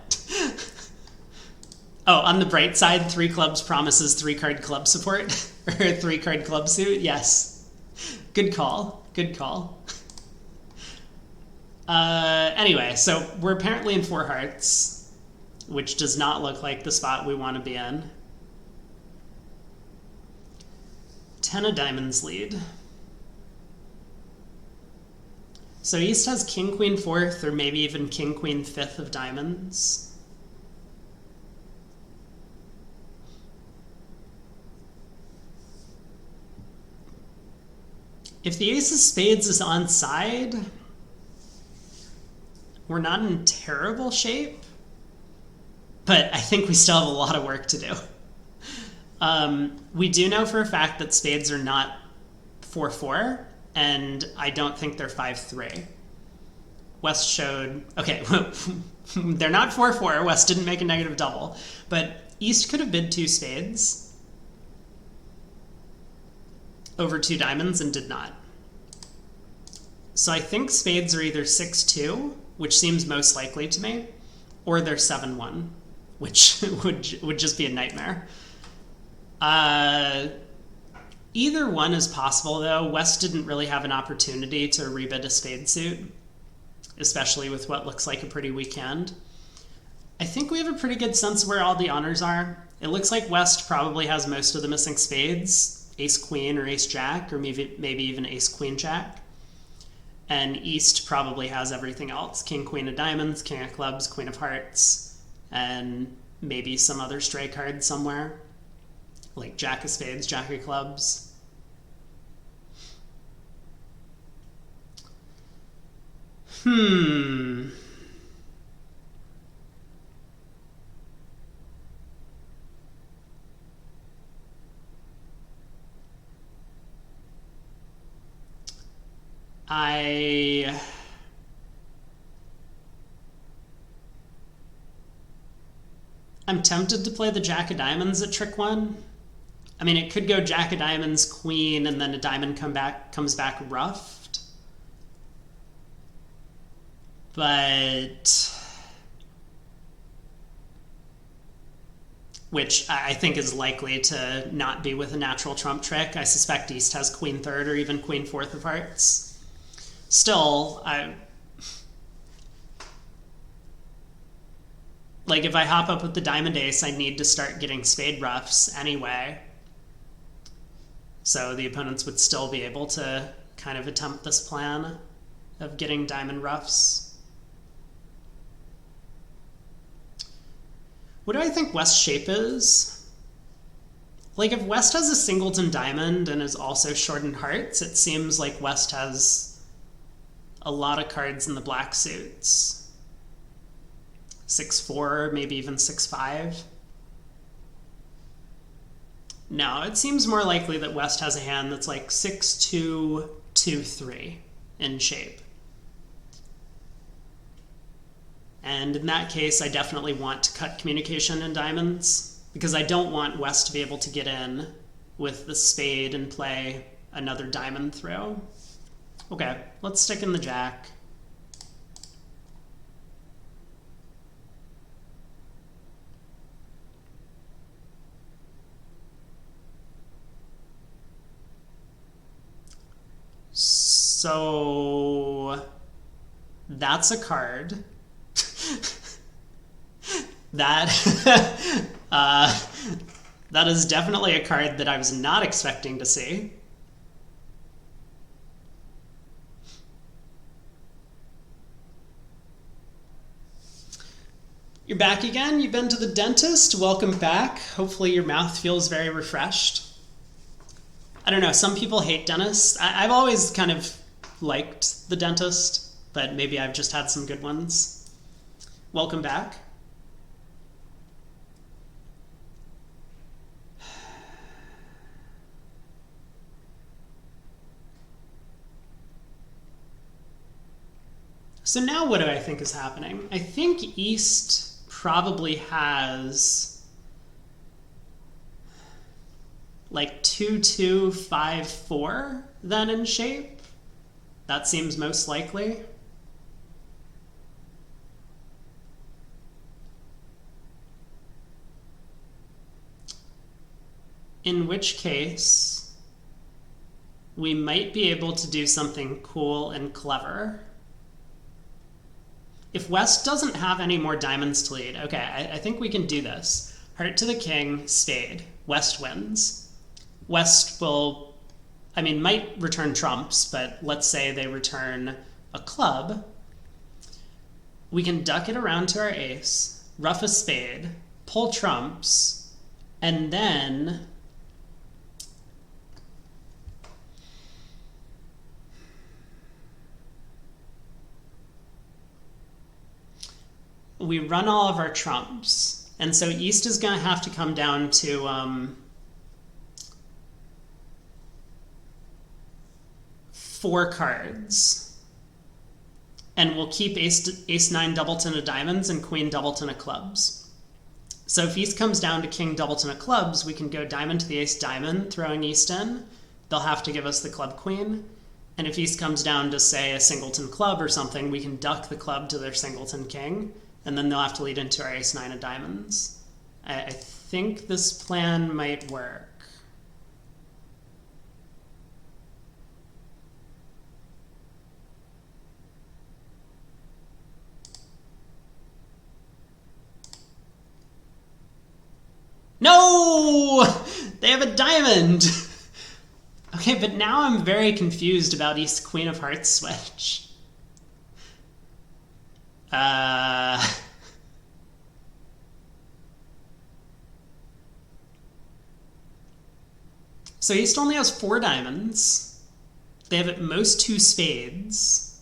Oh, on the bright side, 3 clubs promises 3-card club support, or 3-card club suit. Yes. Good call. Good call. Anyway, so we're apparently in four hearts, which does not look like the spot we want to be in. 10 of diamonds lead. So East has king, queen, fourth, or maybe even king, queen, fifth of diamonds. If the ace of spades is on side, we're not in terrible shape, but I think we still have a lot of work to do. We do know for a fact that spades are not 4-4, and I don't think they're 5-3. West showed, okay, they're not 4-4. West didn't make a negative double, but East could have bid two spades over two diamonds and did not. So I think spades are either 6-2, which seems most likely to me, or they're 7-1, which would just be a nightmare. Either one is possible, though. West didn't really have an opportunity to rebid a spade suit, especially with what looks like a pretty weak hand. I think we have a pretty good sense of where all the honors are. It looks like West probably has most of the missing spades, ace-queen or ace-jack, or maybe even ace-queen-jack. And East probably has everything else. King, queen of diamonds, king of clubs, queen of hearts, and maybe some other stray card somewhere, like jack of spades, jack of clubs. I'm tempted to play the jack of diamonds at trick one. I mean, it could go jack of diamonds, queen, and then a diamond comes back ruffed. But which I think is likely to not be with a natural trump trick. I suspect East has queen third or even queen fourth of hearts. Still, like if I hop up with the diamond ace, I need to start getting spade ruffs anyway. So the opponents would still be able to kind of attempt this plan of getting diamond ruffs. What do I think West's shape is? Like if West has a singleton diamond and is also short in hearts, it seems like West has a lot of cards in the black suits. 6-4, maybe even 6-5. No, it seems more likely that West has a hand that's like 6-2, 2-3 in shape. And in that case, I definitely want to cut communication in diamonds because I don't want West to be able to get in with the spade and play another diamond throw. Okay, let's stick in the jack. So that's a card. That that is definitely a card that I was not expecting to see. You're back again? You've been to the dentist? Welcome back. Hopefully your mouth feels very refreshed. I don't know, some people hate dentists. I've always kind of liked the dentist, but maybe I've just had some good ones. Welcome back. So now what do I think is happening? I think East probably has like 2-2, 5-4 then in shape. That seems most likely. In which case, we might be able to do something cool and clever. If West doesn't have any more diamonds to lead, okay, I think we can do this. Heart to the king, spade. West wins. West will, I mean, might return trumps, but let's say they return a club. We can duck it around to our ace, ruff a spade, pull trumps, and then we run all of our trumps. And so East is going to have to come down to 4 cards. And we'll keep ace-9 doubleton of diamonds and queen doubleton of clubs. So if East comes down to king doubleton of clubs, we can go diamond to the ace diamond, throwing East in. They'll have to give us the club queen. And if East comes down to, say, a singleton club or something, we can duck the club to their singleton king, and then they'll have to lead into our ace-9 of diamonds. I think this plan might work. No! They have a diamond! Okay, but now I'm very confused about East Queen of Hearts switch. So East only has 4 diamonds. They have at most 2 spades.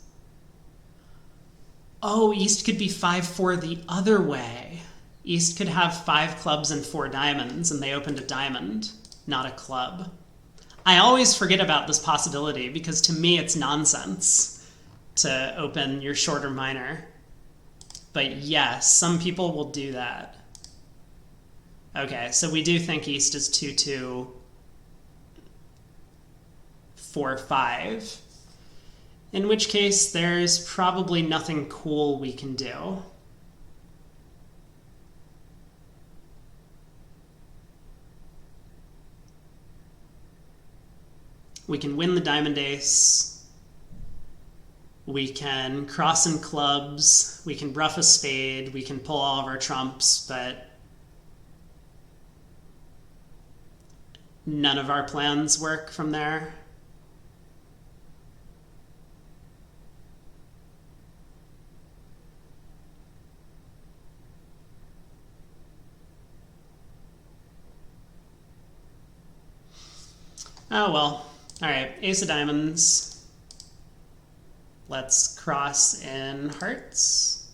Oh, East could be 5-4 the other way. East could have 5 clubs and 4 diamonds, and they opened a diamond, not a club. I always forget about this possibility because to me it's nonsense to open your shorter minor. But yes, some people will do that. Okay, so we do think East is 2-2, 4-5. In which case there's probably nothing cool we can do. We can win the diamond ace. We can cross in clubs. We can ruff a spade. We can pull all of our trumps, but none of our plans work from there. Oh well. All right, ace of diamonds. Let's cross in hearts.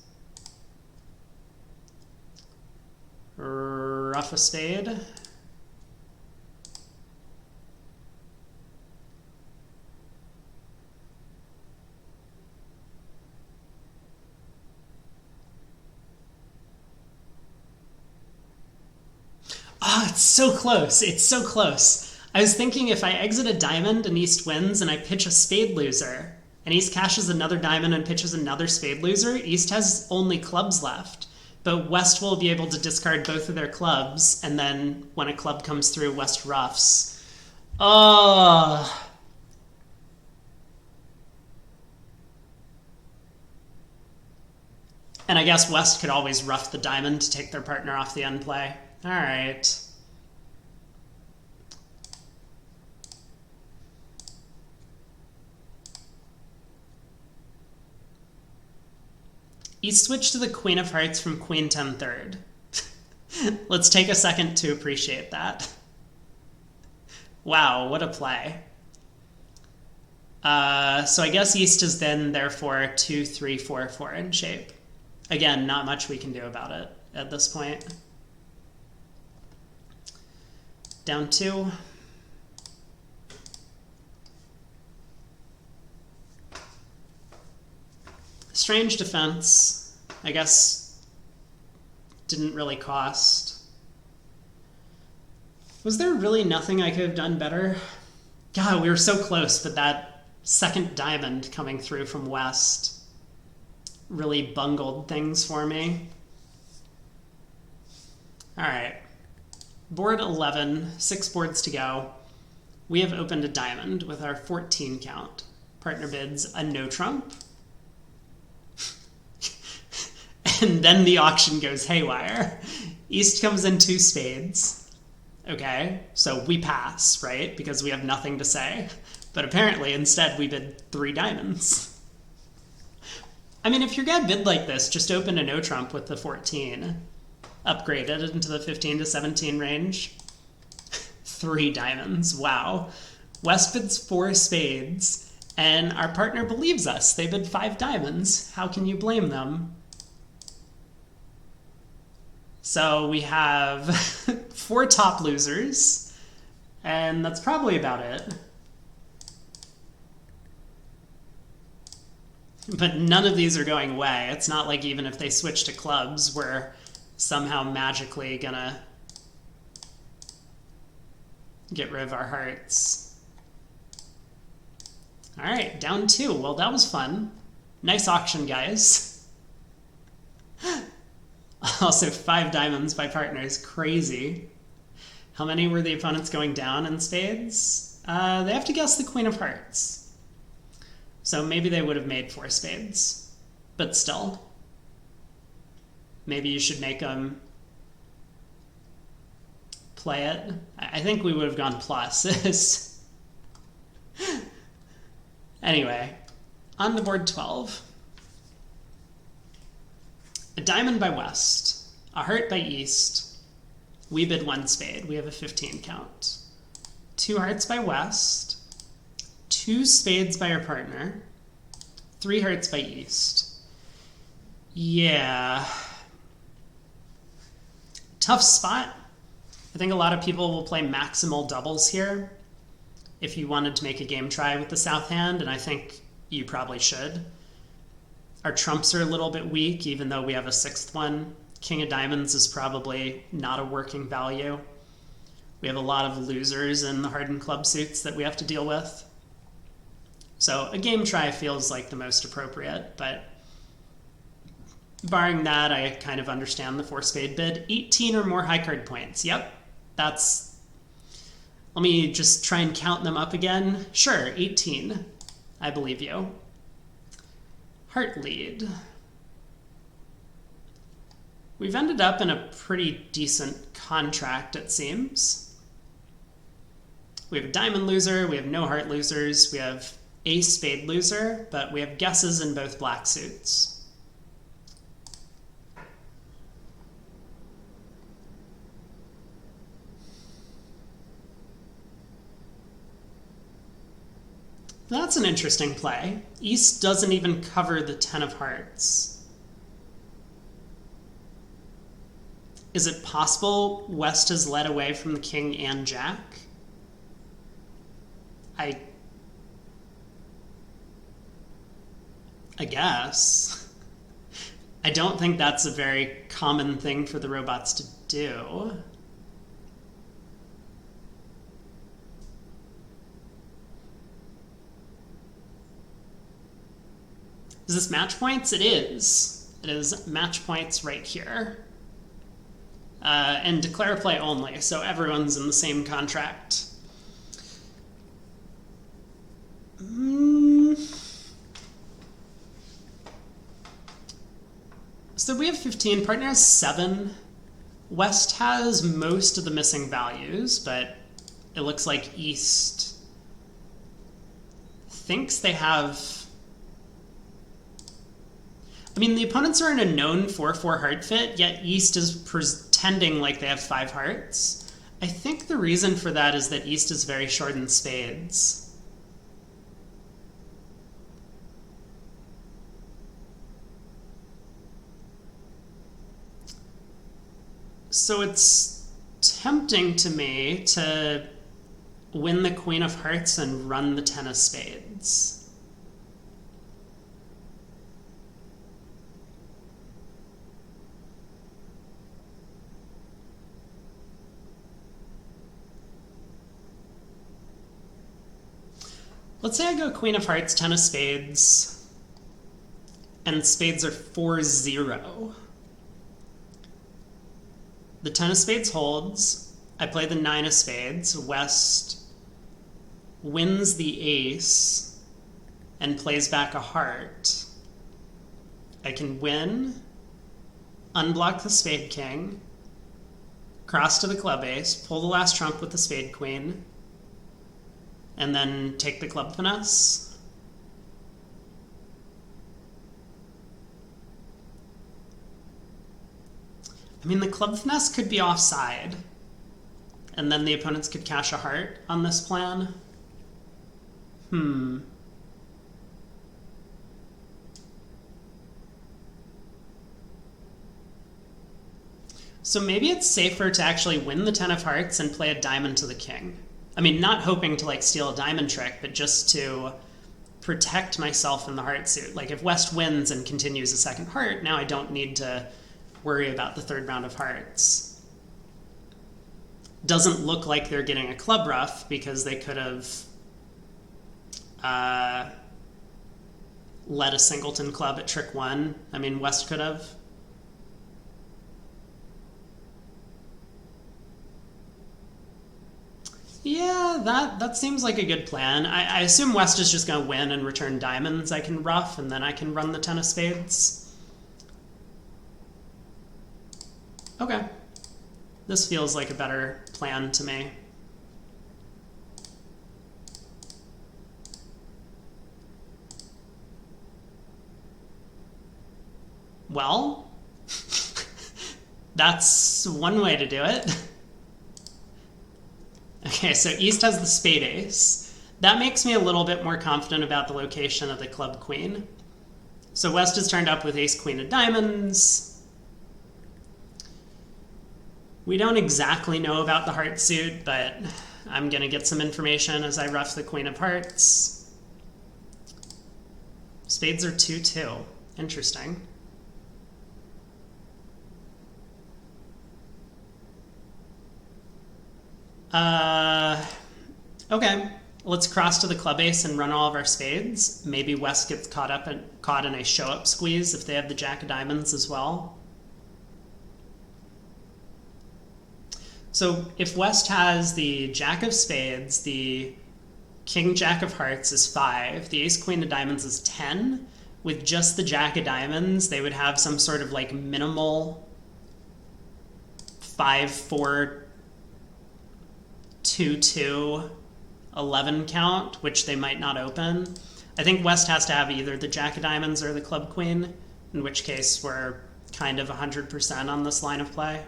Ruff a spade. Oh, it's so close. It's so close. I was thinking if I exit a diamond and East wins and I pitch a spade loser, and East cashes another diamond and pitches another spade loser, East has only clubs left. But West will be able to discard both of their clubs, and then when a club comes through, West ruffs. Oh. And I guess West could always ruff the diamond to take their partner off the end play. All right. East switched to the Queen of Hearts from Queen 10 third. Let's take a second to appreciate that. Wow, what a play. So I guess East is then therefore 2-3-4-4 in shape. Again, not much we can do about it at this point. Down 2. Strange defense. I guess didn't really cost. Was there really nothing I could have done better? God, we were so close, but that second diamond coming through from West really bungled things for me. All right. Board 11, 6 boards to go. We have opened a diamond with our 14 count. Partner bids a no trump. And then the auction goes haywire. East comes in 2 spades. Okay, so we pass, right? Because we have nothing to say. But apparently, instead, we bid 3 diamonds. I mean, if you're gonna bid like this, just open a no trump with the 14. Upgrade it into the 15 to 17 range. 3 diamonds, wow. West bids 4 spades, and our partner believes us. They bid 5 diamonds. How can you blame them? So we have 4 top losers, and that's probably about it. But none of these are going away. It's not like even if they switch to clubs, we're somehow magically gonna get rid of our hearts. All right, down 2. Well, that was fun. Nice auction, guys. Also, 5 diamonds by partners. Crazy. How many were the opponents going down in spades? They have to guess the Queen of Hearts. So maybe they would have made 4 spades. But still. Maybe you should make them play it. I think we would have gone pluses. Anyway, on the board 12. A diamond by West, a heart by East. We bid 1 spade. We have a 15 count. 2 hearts by West, 2 spades by our partner, 3 hearts by East. Yeah. Tough spot. I think a lot of people will play maximal doubles here if you wanted to make a game try with the south hand, and I think you probably should. Our trumps are a little bit weak, even though we have a 6th one. King of diamonds is probably not a working value. We have a lot of losers in the hardened club suits that we have to deal with. So a game try feels like the most appropriate, but barring that, I kind of understand the 4 spade bid. 18 or more high card points. Yep, that's... Let me just try and count them up again. Sure, 18. I believe you. Heart lead. We've ended up in a pretty decent contract, it seems. We have a diamond loser, we have no heart losers, we have ace spade loser, but we have guesses in both black suits. That's an interesting play. East doesn't even cover the 10 of hearts. Is it possible West has led away from the king and jack? I guess. I don't think that's a very common thing for the robots to do. Is this match points? It is. It is match points right here. And declare play only, so everyone's in the same contract. So we have 15, partner has 7. West has most of the missing values, but it looks like East thinks they have... I mean, the opponents are in a known 4-4 heart fit, yet East is pretending like they have 5 hearts. I think the reason for that is that East is very short in spades. So it's tempting to me to win the Queen of Hearts and run the 10 of spades. Let's say I go Queen of Hearts, 10 of spades, and spades are 4-0. The 10 of spades holds. I play the 9 of spades. West wins the ace and plays back a heart. I can win unblock the spade king, cross to the club ace, pull the last trump with the spade queen, and then take the club finesse. I mean, the club finesse could be offside, and then the opponents could cash a heart on this plan. So maybe it's safer to actually win the 10 of hearts and play a diamond to the king. I mean, not hoping to like steal a diamond trick, but just to protect myself in the heart suit. Like if West wins and continues a second heart, now I don't need to worry about the third round of hearts. Doesn't look like they're getting a club ruff because they could have led a singleton club at trick 1. I mean, West could have. Yeah, that seems like a good plan. I assume West is just going to win and return diamonds I can ruff, and then I can run the 10 of spades. Okay. This feels like a better plan to me. Well, that's one way to do it. Okay, so East has the spade ace. That makes me a little bit more confident about the location of the club queen. So West is turned up with ace queen of diamonds. We don't exactly know about the heart suit, but I'm going to get some information as I ruff the queen of hearts. Spades are 2-2. Interesting. Okay, let's cross to the club ace and run all of our spades. Maybe West gets caught in a show-up squeeze if they have the jack of diamonds as well. So if West has the jack of spades, the king jack of hearts is 5, the ace queen of diamonds is 10, with just the jack of diamonds, they would have some sort of like minimal 5-4 2-2 11 count, which they might not open. I think West has to have either the jack of diamonds or the club queen, in which case we're kind of 100% on this line of play.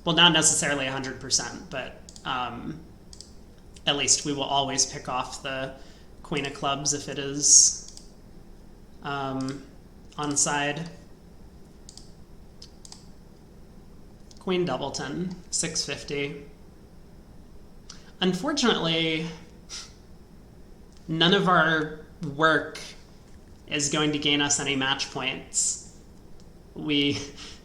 Well, not necessarily 100%, but at least we will always pick off the queen of clubs if it is onside. Queen doubleton, 650. Unfortunately, none of our work is going to gain us any match points. We,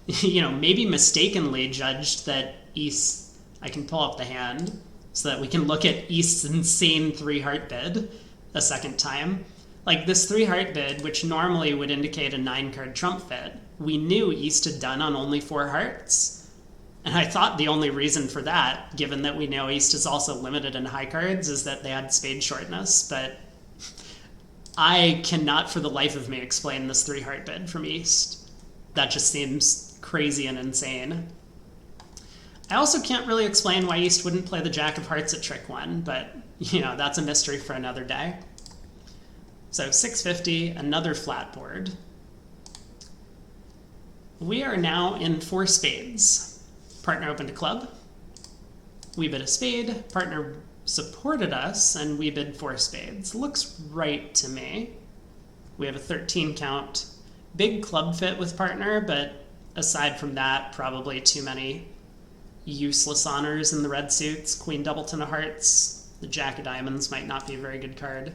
maybe mistakenly judged that East, I can pull up the hand so that we can look at East's insane 3-heart bid a second time. Like this 3-heart bid, which normally would indicate a 9-card trump fit, we knew East had done on only 4 hearts. And I thought the only reason for that, given that we know East is also limited in high cards, is that they had spade shortness. But I cannot for the life of me explain this 3-heart bid from East. That just seems crazy and insane. I also can't really explain why East wouldn't play the jack of hearts at trick 1, but that's a mystery for another day. So 650, another flat board. We are now in 4 spades. Partner opened a club, we bid a spade, partner supported us, and we bid 4 spades. Looks right to me. We have a 13 count. Big club fit with partner, but aside from that, probably too many useless honors in the red suits. Queen doubleton of hearts, the jack of diamonds might not be a very good card.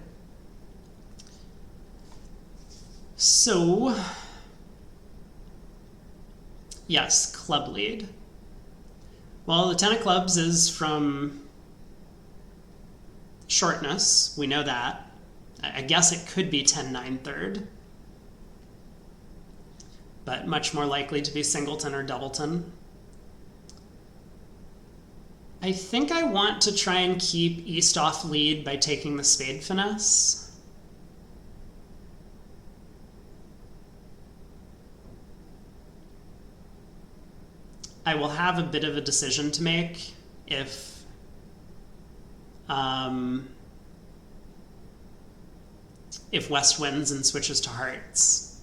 So, yes, club lead. Well, the 10 of clubs is from shortness. We know that. I guess it could be 10-9 third, but much more likely to be singleton or doubleton. I think I want to try and keep East off lead by taking the spade finesse. I will have a bit of a decision to make if West wins and switches to hearts.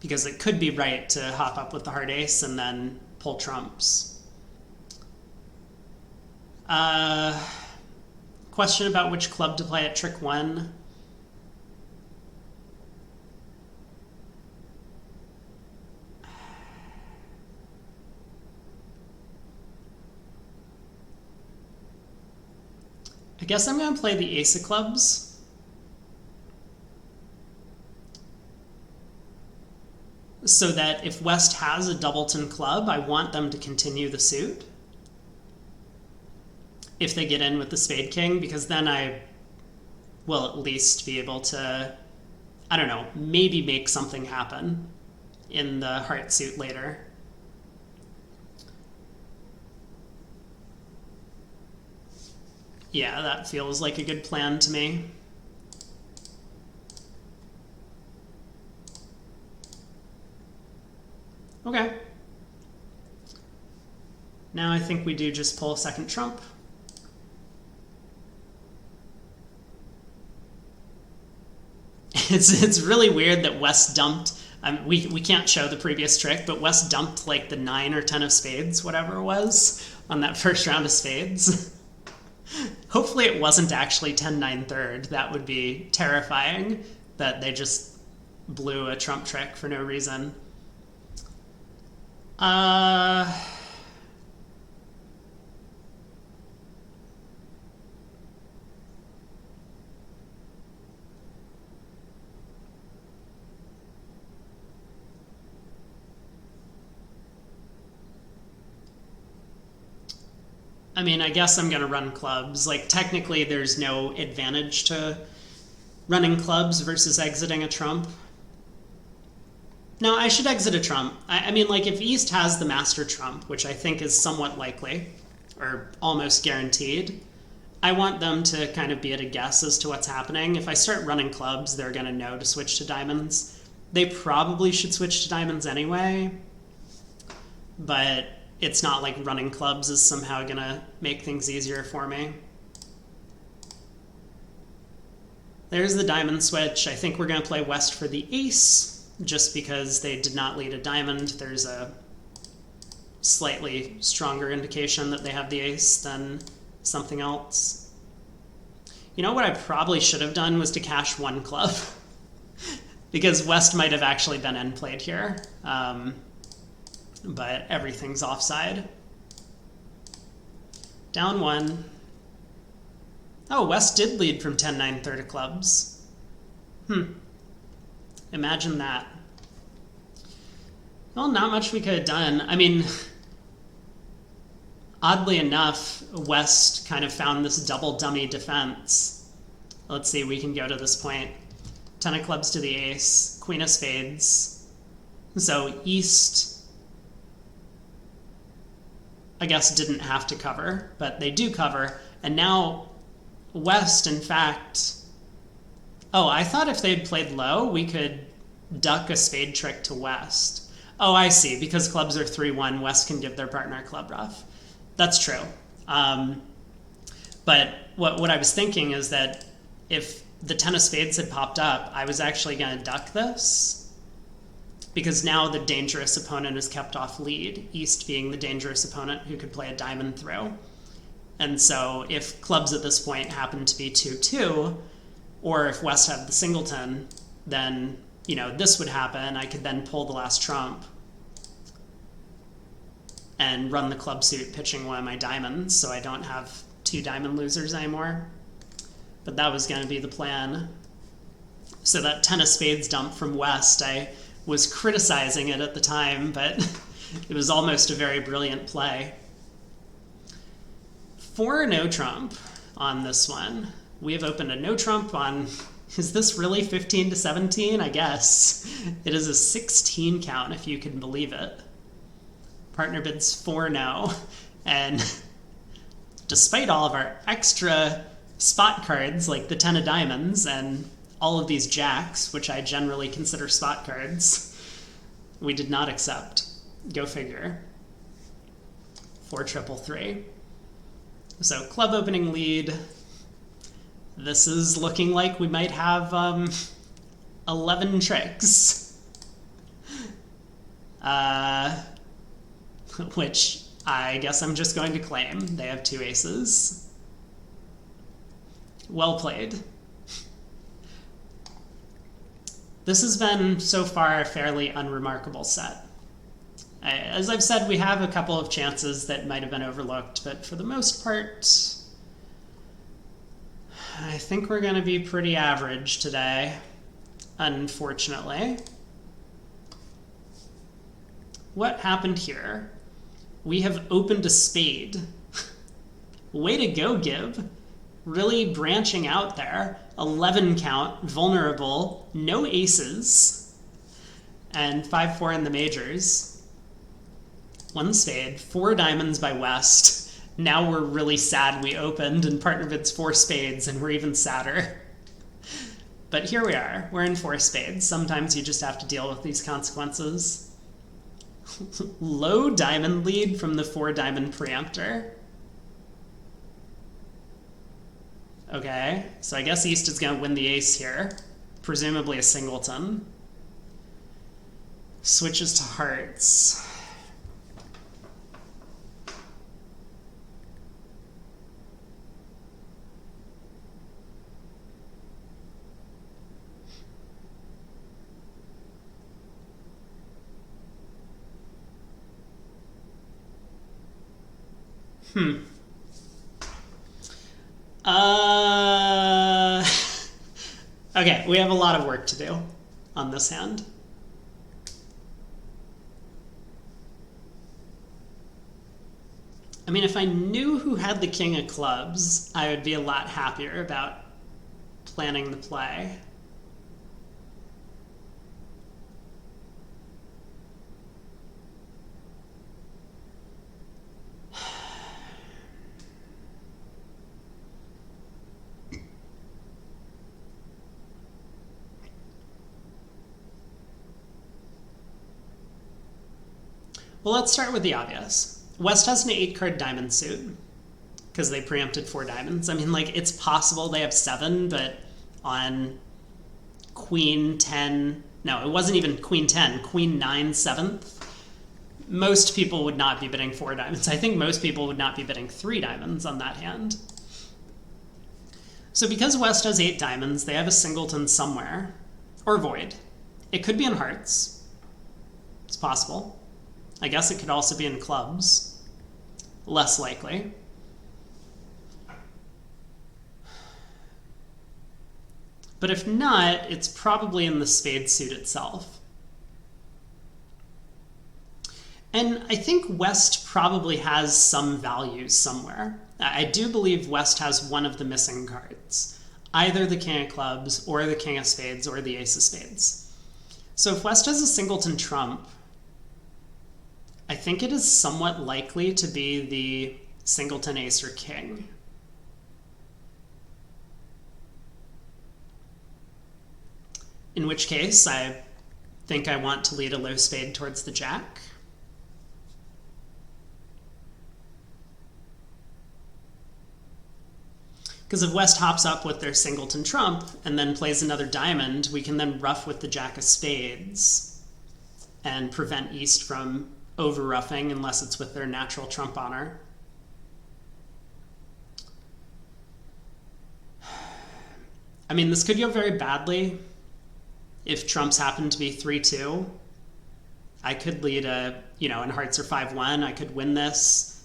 Because it could be right to hop up with the heart ace and then pull trumps. Question about which club to play at trick 1. I guess I'm going to play the ace of clubs. So that if West has a doubleton club, I want them to continue the suit. If they get in with the spade king, because then I will at least be able to, I don't know, maybe make something happen in the heart suit later. Yeah, that feels like a good plan to me. Okay. Now I think we do just pull a second trump. It's really weird that West dumped, we can't show the previous trick, but West dumped like the 9 or 10 of spades, whatever it was, on that first round of spades. Hopefully it wasn't actually 10-9 third. That would be terrifying, that they just blew a trump trick for no reason. I mean, I guess I'm going to run clubs. Like, technically, there's no advantage to running clubs versus exiting a trump. No, I should exit a trump. I mean, like, if East has the master trump, which I think is somewhat likely, or almost guaranteed, I want them to kind of be at a guess as to what's happening. If I start running clubs, they're going to know to switch to diamonds. They probably should switch to diamonds anyway, but it's not like running clubs is somehow going to make things easier for me. There's the diamond switch. I think we're going to play West for the ace, just because they did not lead a diamond. There's a slightly stronger indication that they have the ace than something else. You know what I probably should have done was to cash 1 club, because West might have actually been end played here. But everything's offside. Down 1. Oh, West did lead from 10-9 third of clubs. Imagine that. Well, not much we could have done. I mean, oddly enough, West kind of found this double dummy defense. Let's see, we can go to this point. 10 of clubs to the ace, queen of spades. So East, I guess, didn't have to cover, but they do cover. And now West, in fact... Oh, I thought if they'd played low, we could duck a spade trick to West. Oh, I see. Because clubs are 3-1, West can give their partner a club ruff. That's true. But what I was thinking is that if the 10 of spades had popped up, I was actually going to duck this, because now the dangerous opponent is kept off lead, East being the dangerous opponent who could play a diamond through. And so if clubs at this point happen to be 2-2, or if West had the singleton, then, you know, this would happen. I could then pull the last trump and run the club suit pitching one of my diamonds, so I don't have 2 diamond losers anymore. But that was going to be the plan. So that 10 of spades dump from West, I was criticizing it at the time, but it was almost a very brilliant play. 4 no trump on this one. We have opened a no trump on, is this really 15 to 17? I guess. It is a 16 count, if you can believe it. Partner bids 4 no, and despite all of our extra spot cards, like the 10 of diamonds and all of these jacks, which I generally consider spot cards, we did not accept. Go figure. for triple three. So club opening lead. This is looking like we might have 11 tricks. Which I guess I'm just going to claim. They have 2 aces. Well played. This has been, so far, a fairly unremarkable set. As I've said, we have a couple of chances that might have been overlooked, but for the most part, I think we're going to be pretty average today, unfortunately. What happened here? We have opened a spade. Way to go, Gib. Really branching out there. 11 count, vulnerable, no aces, and 5-4 in the majors. 1 spade, 4 diamonds by West. Now we're really sad we opened, and partner bids 4 spades, and we're even sadder. But here we are. We're in 4 spades. Sometimes you just have to deal with these consequences. Low diamond lead from the 4 diamond preemptor. Okay, so I guess East is going to win the ace here. Presumably a singleton. Switches to hearts. Okay, we have a lot of work to do on this hand. I mean, if I knew who had the king of clubs, I would be a lot happier about planning the play. Well, let's start with the obvious. West has an 8-card diamond suit because they preempted 4 diamonds. I mean, like, it's possible they have 7, but on queen 10, no, it wasn't even queen 10, queen 9, 7th, most people would not be bidding 4 diamonds. I think most people would not be bidding 3 diamonds on that hand. So because West has 8 diamonds, they have a singleton somewhere, or void. It could be in hearts. It's possible. I guess it could also be in clubs. Less likely. But if not, it's probably in the spade suit itself. And I think West probably has some value somewhere. I do believe West has one of the missing cards. Either the king of clubs, or the king of spades, or the ace of spades. So if West has a singleton trump, I think it is somewhat likely to be the singleton ace or king. In which case, I think I want to lead a low spade towards the jack. Because if West hops up with their singleton trump and then plays another diamond, we can then ruff with the jack of spades and prevent East from over-ruffing unless it's with their natural trump honor. I mean, this could go very badly if trumps happen to be 3-2. I could lead a, in hearts or 5-1, I could win this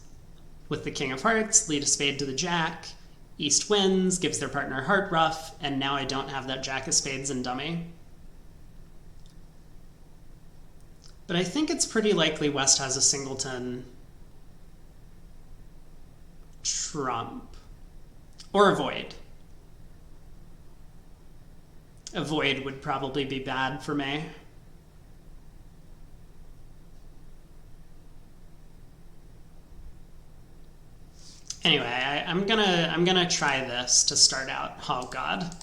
with the king of hearts, lead a spade to the jack, East wins, gives their partner a heart ruff, and now I don't have that jack of spades and dummy. But I think it's pretty likely West has a singleton trump. Or a void. A void would probably be bad for me. Anyway, I'm gonna try this to start out. Oh God.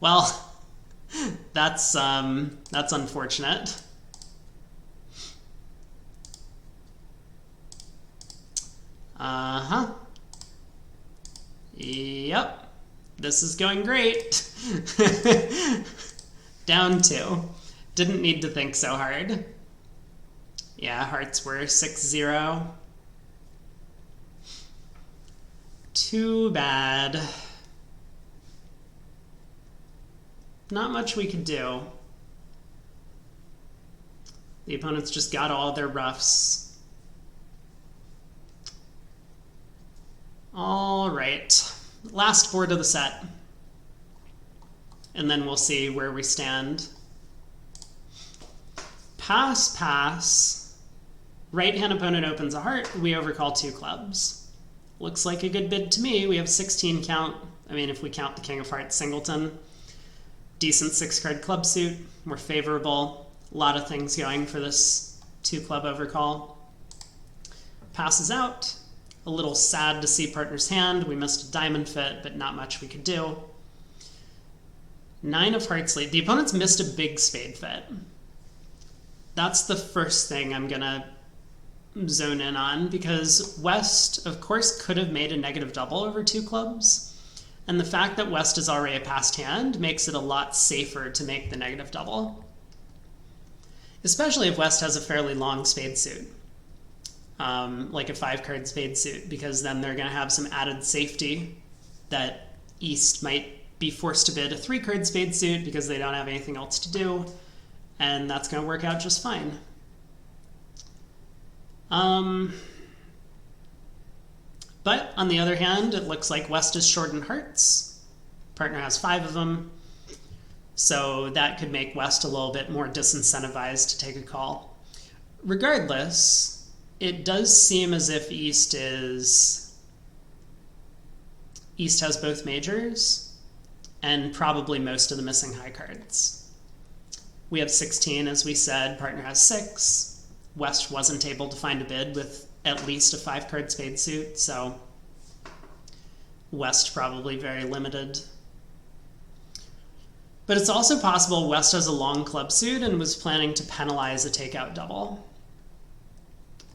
Well, that's unfortunate. Uh-huh. Yep. This is going great. Down 2. Didn't need to think so hard. Yeah, hearts were 6-0. Too bad. Not much we could do. The opponents just got all their roughs. All right. Last board of the set. And then we'll see where we stand. Pass, pass. Right-hand opponent opens a heart. We overcall 2 clubs. Looks like a good bid to me. We have 16 count. I mean, if we count the King of Hearts singleton. Decent 6-card club suit. We're favorable. A lot of things going for this 2-club overcall. Passes out. A little sad to see partner's hand. We missed a diamond fit, but not much we could do. 9 of hearts lead. The opponent's missed a big spade fit. That's the first thing I'm going to zone in on, because West, of course, could have made a negative double over 2 clubs. And the fact that West is already a passed hand makes it a lot safer to make the negative double. Especially if West has a fairly long spade suit. Like a 5-card spade suit, because then they're going to have some added safety that East might be forced to bid a 3-card spade suit because they don't have anything else to do, and that's going to work out just fine. But on the other hand, it looks like West is short in hearts. Partner has 5 of them, so that could make West a little bit more disincentivized to take a call. Regardless, it does seem as if East has both majors and probably most of the missing high cards. We have 16, as we said. Partner has 6. West wasn't able to find a bid with at least a 5-card spade suit, so West probably very limited. But it's also possible West has a long club suit and was planning to penalize a takeout double.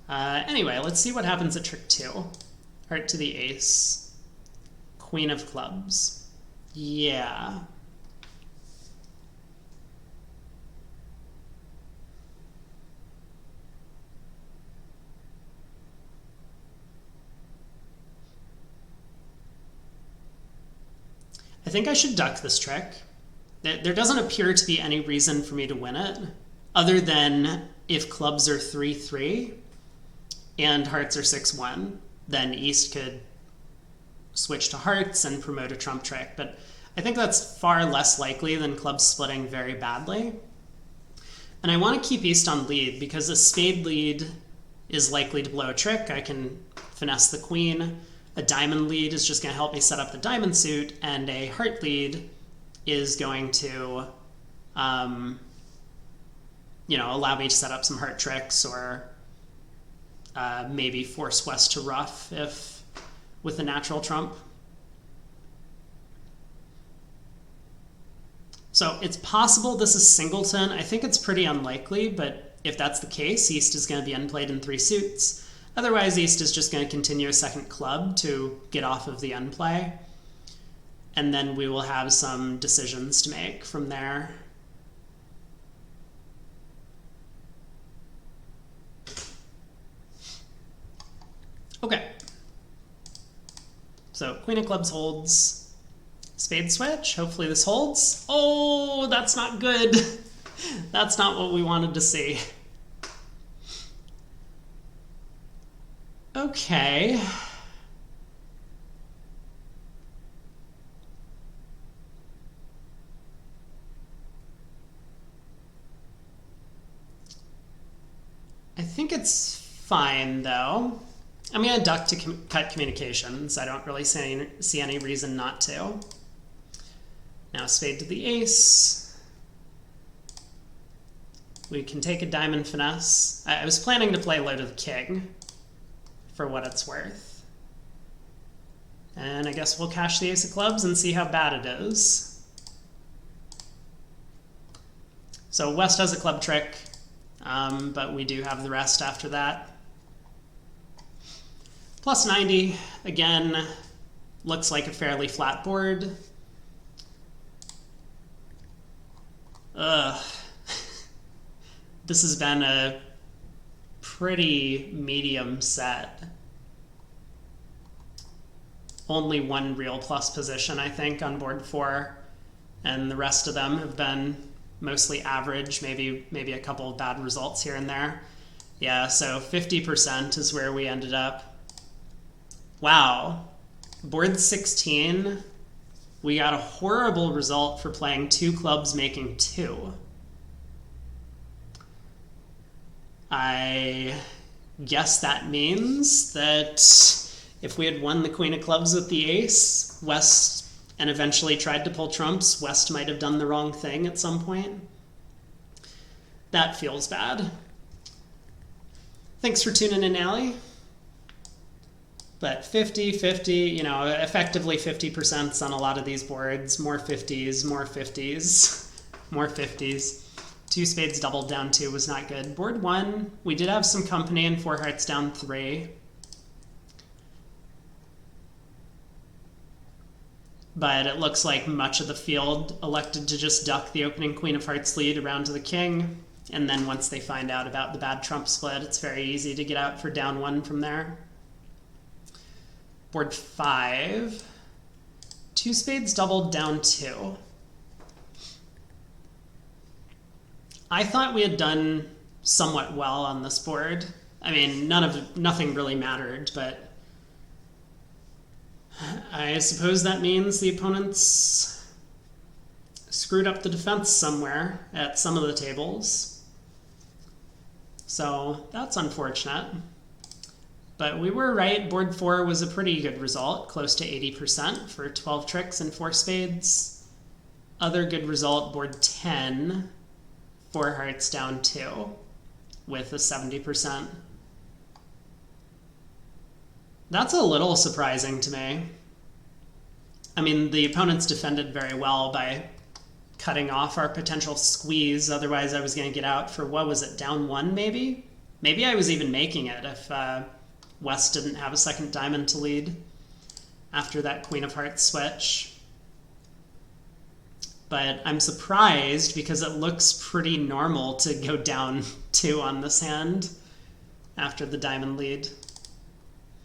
Anyway, let's see what happens at trick 2. Heart to the ace. Queen of clubs. Yeah. I think I should duck this trick. There doesn't appear to be any reason for me to win it, other than if clubs are 3-3 and hearts are 6-1, then East could switch to hearts and promote a trump trick. But I think that's far less likely than clubs splitting very badly. And I want to keep East on lead because a spade lead is likely to blow a trick. I can finesse the queen. A diamond lead is just going to help me set up the diamond suit, and a heart lead is going to allow me to set up some heart tricks, or maybe force West to ruff if with a natural trump. So it's possible this is singleton. I think it's pretty unlikely, but if that's the case, East is going to be unplayed in 3 suits. Otherwise, East is just going to continue a second club to get off of the unplay. And then we will have some decisions to make from there. Okay. So Queen of Clubs holds. Spade switch. Hopefully this holds. Oh, that's not good. That's not what we wanted to see. Okay. I think it's fine, though. I'm going to duck to cut communications. I don't really see any reason not to. Now spade to the ace. We can take a diamond finesse. I was planning to play low to the king, for what it's worth. And I guess we'll cash the ace of clubs and see how bad it is. So West has a club trick, but we do have the rest after that. Plus 90, again, looks like a fairly flat board. Ugh. This has been a pretty medium set. Only one real plus position, I think, on board 4, and the rest of them have been mostly average, maybe a couple of bad results here and there. Yeah, so 50% is where we ended up. Wow. Board 16, we got a horrible result for playing 2 clubs making 2. I guess that means that if we had won the Queen of Clubs with the ace, West, and eventually tried to pull trumps, West might have done the wrong thing at some point. That feels bad. Thanks for tuning in, Allie. But 50-50, you know, effectively 50% on a lot of these boards. More 50s, more 50s, more 50s. 2 spades doubled down 2 was not good. Board 1, we did have some company and 4 hearts down 3. But it looks like much of the field elected to just duck the opening Queen of Hearts lead around to the king. And then once they find out about the bad trump split, it's very easy to get out for down 1 from there. Board 5, 2 spades doubled down 2. I thought we had done somewhat well on this board. I mean, nothing really mattered, but I suppose that means the opponents screwed up the defense somewhere at some of the tables. So that's unfortunate. But we were right. Board 4 was a pretty good result, close to 80% for 12 tricks and 4 spades. Other good result, board 10, 4 hearts down 2 with a 70%. That's a little surprising to me. I mean, the opponents defended very well by cutting off our potential squeeze. Otherwise, I was going to get out for, what was it, down 1 maybe? Maybe I was even making it if West didn't have a second diamond to lead after that Queen of Hearts switch. But I'm surprised because it looks pretty normal to go down 2 on this hand after the diamond lead.